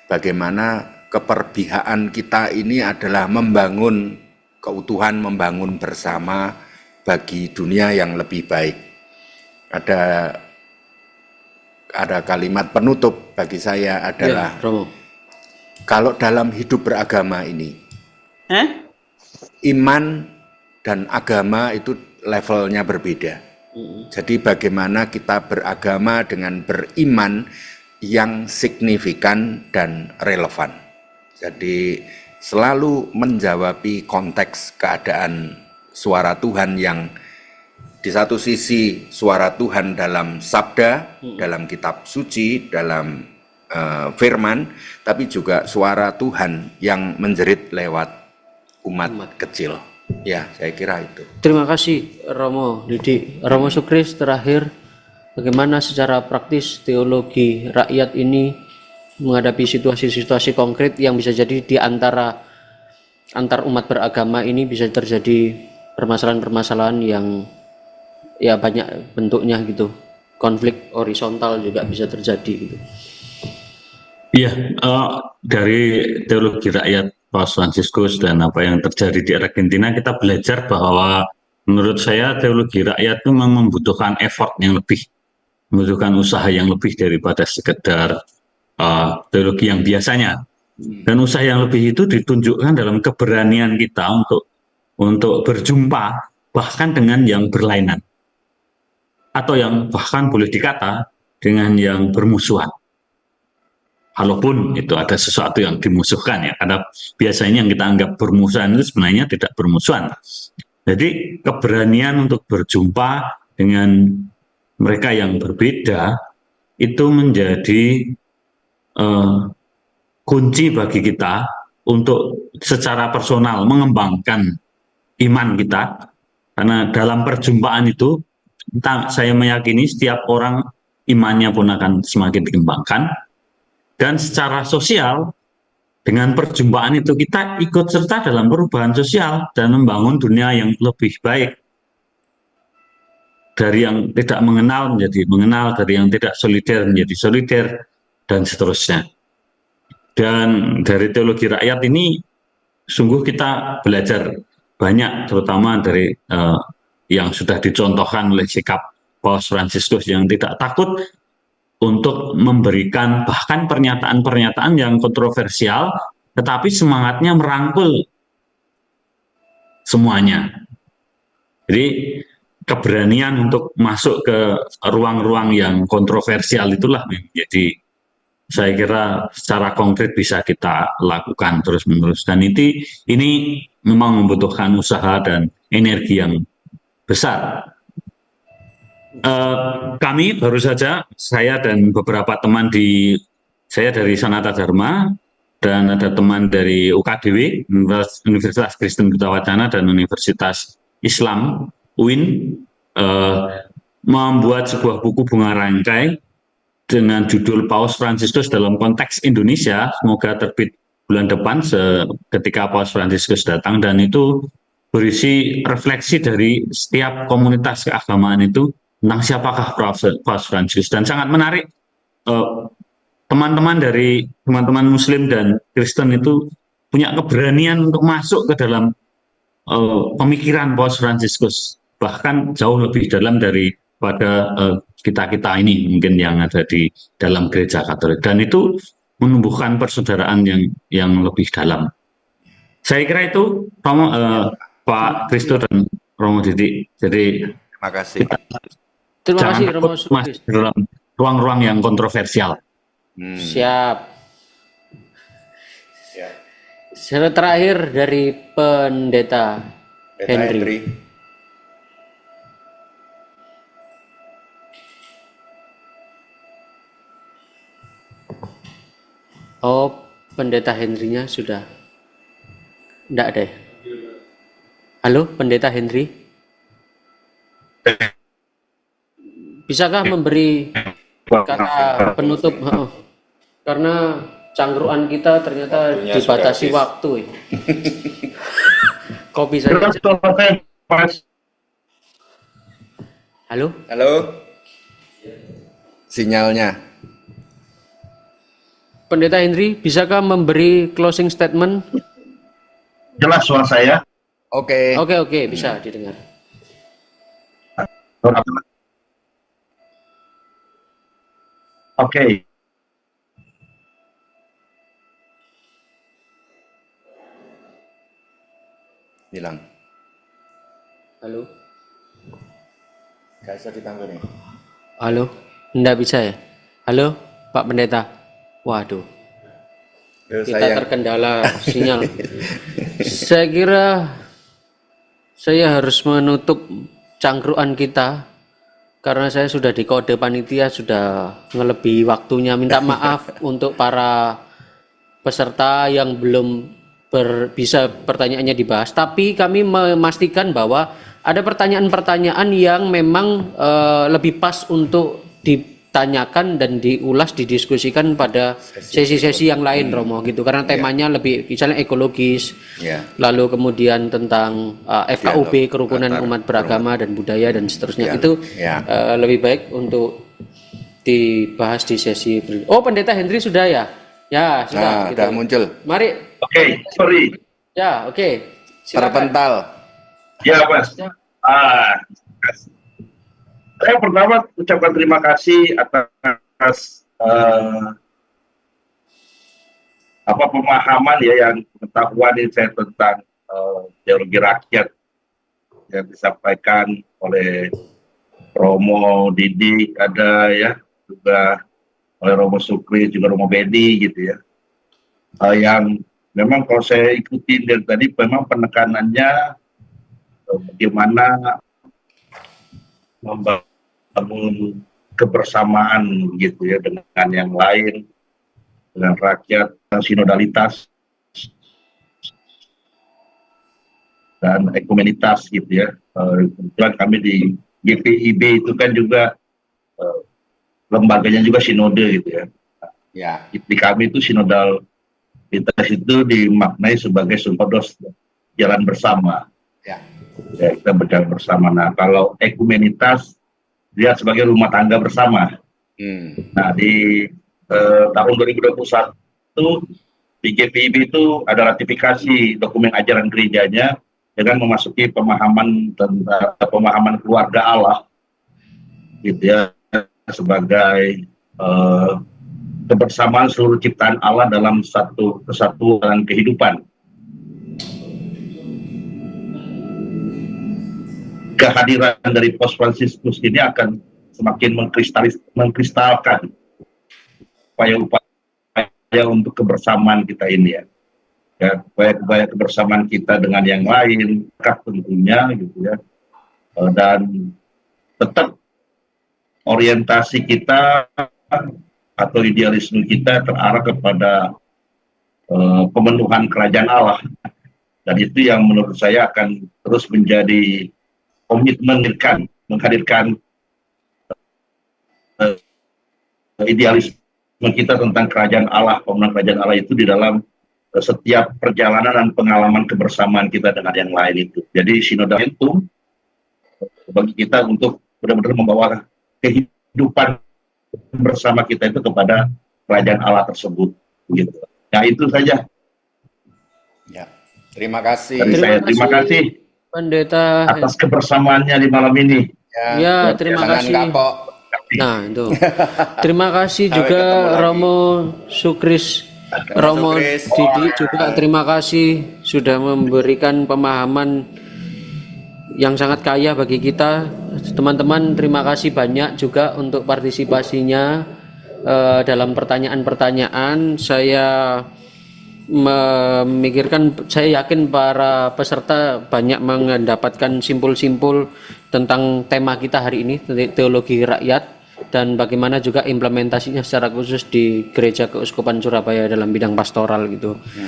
bagaimana keperpihakan kita ini adalah membangun keutuhan, membangun bersama bagi dunia yang lebih baik. Ada kalimat penutup bagi saya adalah, kalau dalam hidup beragama ini, iman dan agama itu levelnya berbeda. Jadi bagaimana kita beragama dengan beriman yang signifikan dan relevan. Jadi selalu menjawabi konteks keadaan suara Tuhan yang di satu sisi suara Tuhan dalam sabda, dalam kitab suci, dalam firman, tapi juga suara Tuhan yang menjerit lewat umat kecil. Ya, saya kira itu. Terima kasih Romo Didi. Romo Sukris, terakhir, bagaimana secara praktis teologi rakyat ini menghadapi situasi-situasi konkret yang bisa jadi di antar umat beragama ini bisa terjadi permasalahan-permasalahan yang ya banyak bentuknya gitu, konflik horizontal juga bisa terjadi gitu. Iya, dari teologi rakyat Paus Fransiskus dan apa yang terjadi di Argentina, kita belajar bahwa menurut saya teologi rakyat itu memang membutuhkan effort yang lebih, membutuhkan usaha yang lebih daripada sekedar teologi yang biasanya. Dan usaha yang lebih itu ditunjukkan dalam keberanian kita untuk berjumpa bahkan dengan yang berlainan, atau yang bahkan boleh dikata dengan yang bermusuhan. Walaupun itu ada sesuatu yang dimusuhkan ya, karena biasanya yang kita anggap bermusuhan itu sebenarnya tidak bermusuhan. Jadi keberanian untuk berjumpa dengan mereka yang berbeda itu menjadi kunci bagi kita untuk secara personal mengembangkan iman kita, karena dalam perjumpaan itu saya meyakini setiap orang imannya pun akan semakin dikembangkan. Dan secara sosial, dengan perjumpaan itu kita ikut serta dalam perubahan sosial dan membangun dunia yang lebih baik. Dari yang tidak mengenal menjadi mengenal, dari yang tidak solider menjadi solider, dan seterusnya. Dan dari teologi rakyat ini, sungguh kita belajar banyak, terutama dari yang sudah dicontohkan oleh sikap Paus Fransiskus yang tidak takut untuk memberikan bahkan pernyataan-pernyataan yang kontroversial, tetapi semangatnya merangkul semuanya. Jadi keberanian untuk masuk ke ruang-ruang yang kontroversial itulah menjadi, saya kira secara konkret bisa kita lakukan terus-menerus. Dan ini memang membutuhkan usaha dan energi yang besar. Kami baru saja, saya dan beberapa teman saya dari Sanata Dharma, dan ada teman dari UKDW, Universitas Kristen Buta Wacana, dan Universitas Islam, UIN, membuat sebuah buku bunga rangkai dengan judul Paus Fransiskus dalam konteks Indonesia. Semoga terbit bulan depan ketika Paus Fransiskus datang, dan itu berisi refleksi dari setiap komunitas keagamaan itu tentang siapakah Paus Fransiskus. Dan sangat menarik, teman-teman dari teman-teman Muslim dan Kristen itu punya keberanian untuk masuk ke dalam pemikiran Paus Fransiskus, bahkan jauh lebih dalam daripada kita-kita ini mungkin yang ada di dalam gereja Katolik, dan itu menumbuhkan persaudaraan yang lebih dalam. Saya kira itu Romo, Pak Kristo dan Romo Didi. Jadi terima kasih. Terima kasih Romo Mas Sukris. dalam ruang-ruang yang kontroversial. Siap. Saya terakhir dari Pendeta Henry. Oh, Pendeta Henry-nya sudah enggak ada ya? Halo, Pendeta Henry? Bisakah memberi kata penutup? Karena cangkruan kita ternyata waktunya dibatasi sudah waktu. Kopi saja. Halo? Halo. Sinyalnya. Pendeta Henry, bisakah memberi closing statement? Jelas suara saya? Oke. Oke, bisa didengar. Oke. Hilang. Halo? Gak bisa ditanggung nih. Halo? Enggak bisa ya? Halo, Pak Pendeta? Waduh, kita terkendala sinyal. Saya kira saya harus menutup cangkruan kita karena saya sudah di kode panitia, sudah ngelebihi waktunya. Minta maaf untuk para peserta yang belum bisa pertanyaannya dibahas. Tapi kami memastikan bahwa ada pertanyaan-pertanyaan yang memang lebih pas untuk ditanyakan dan diulas, didiskusikan pada sesi-sesi yang lain, Romo, gitu. Karena temanya lebih, misalnya ekologis, lalu kemudian tentang FKUB, kerukunan umat beragama dan budaya dan seterusnya. Itu lebih baik untuk dibahas di sesi. Oh, Pendeta Henry sudah ya? Ya, sudah. Sudah muncul. Mari. Oke, sorry. Ya, oke. Terpental. Ya, Mas. Saya pertama ucapkan terima kasih atas pemahaman ya, yang pengetahuan ini saya tentang teologi rakyat yang disampaikan oleh Romo Didi, ada ya, juga oleh Romo Sukri, juga Romo Bedi gitu ya. Yang memang kalau saya ikutin dari tadi, memang penekanannya bagaimana membangun kebersamaan gitu ya dengan yang lain, dengan rakyat, sinodalitas dan ekumenitas gitu ya. Kebetulan kami di GPIB itu kan juga lembaganya juga sinode gitu ya. Di kami itu sinodalitas itu dimaknai sebagai sumpados jalan bersama. Ya, kita berjalan bersama. Nah, kalau ekumenitas lihat sebagai rumah tangga bersama. Nah, di tahun 2021 di GPIB itu ada ratifikasi dokumen ajaran gerejanya dengan memasuki pemahaman tentang pemahaman keluarga Allah, gitu ya, sebagai kebersamaan seluruh ciptaan Allah dalam satu kesatuan kehidupan. Kehadiran dari Paus Fransiskus ini akan semakin mengkristalkan upaya untuk kebersamaan kita ini ya, upaya kebersamaan kita dengan yang lain, tentunya gitu ya, dan tetap orientasi kita atau idealisme kita terarah kepada pemenuhan kerajaan Allah, dan itu yang menurut saya akan terus menjadi komitmen menghadirkan idealisme kita tentang kerajaan Allah, pemenuhan kerajaan Allah itu di dalam setiap perjalanan dan pengalaman kebersamaan kita dengan yang lain itu. Jadi sinode itu bagi kita untuk benar-benar membawa kehidupan bersama kita itu kepada kerajaan Allah tersebut. Gitu. Ya, itu saja. Ya, terima kasih. Terima kasih Pendeta atas kebersamaannya di malam ini. Ya, terima kasih. Kapok. Nah, itu. Terima kasih juga Romo Sukris, Romo Didi juga terima kasih sudah memberikan pemahaman yang sangat kaya bagi kita. Teman-teman, terima kasih banyak juga untuk partisipasinya dalam pertanyaan-pertanyaan. Saya memikirkan, saya yakin para peserta banyak mendapatkan simpul-simpul tentang tema kita hari ini, teologi rakyat, dan bagaimana juga implementasinya secara khusus di Gereja Keuskupan Surabaya dalam bidang pastoral gitu.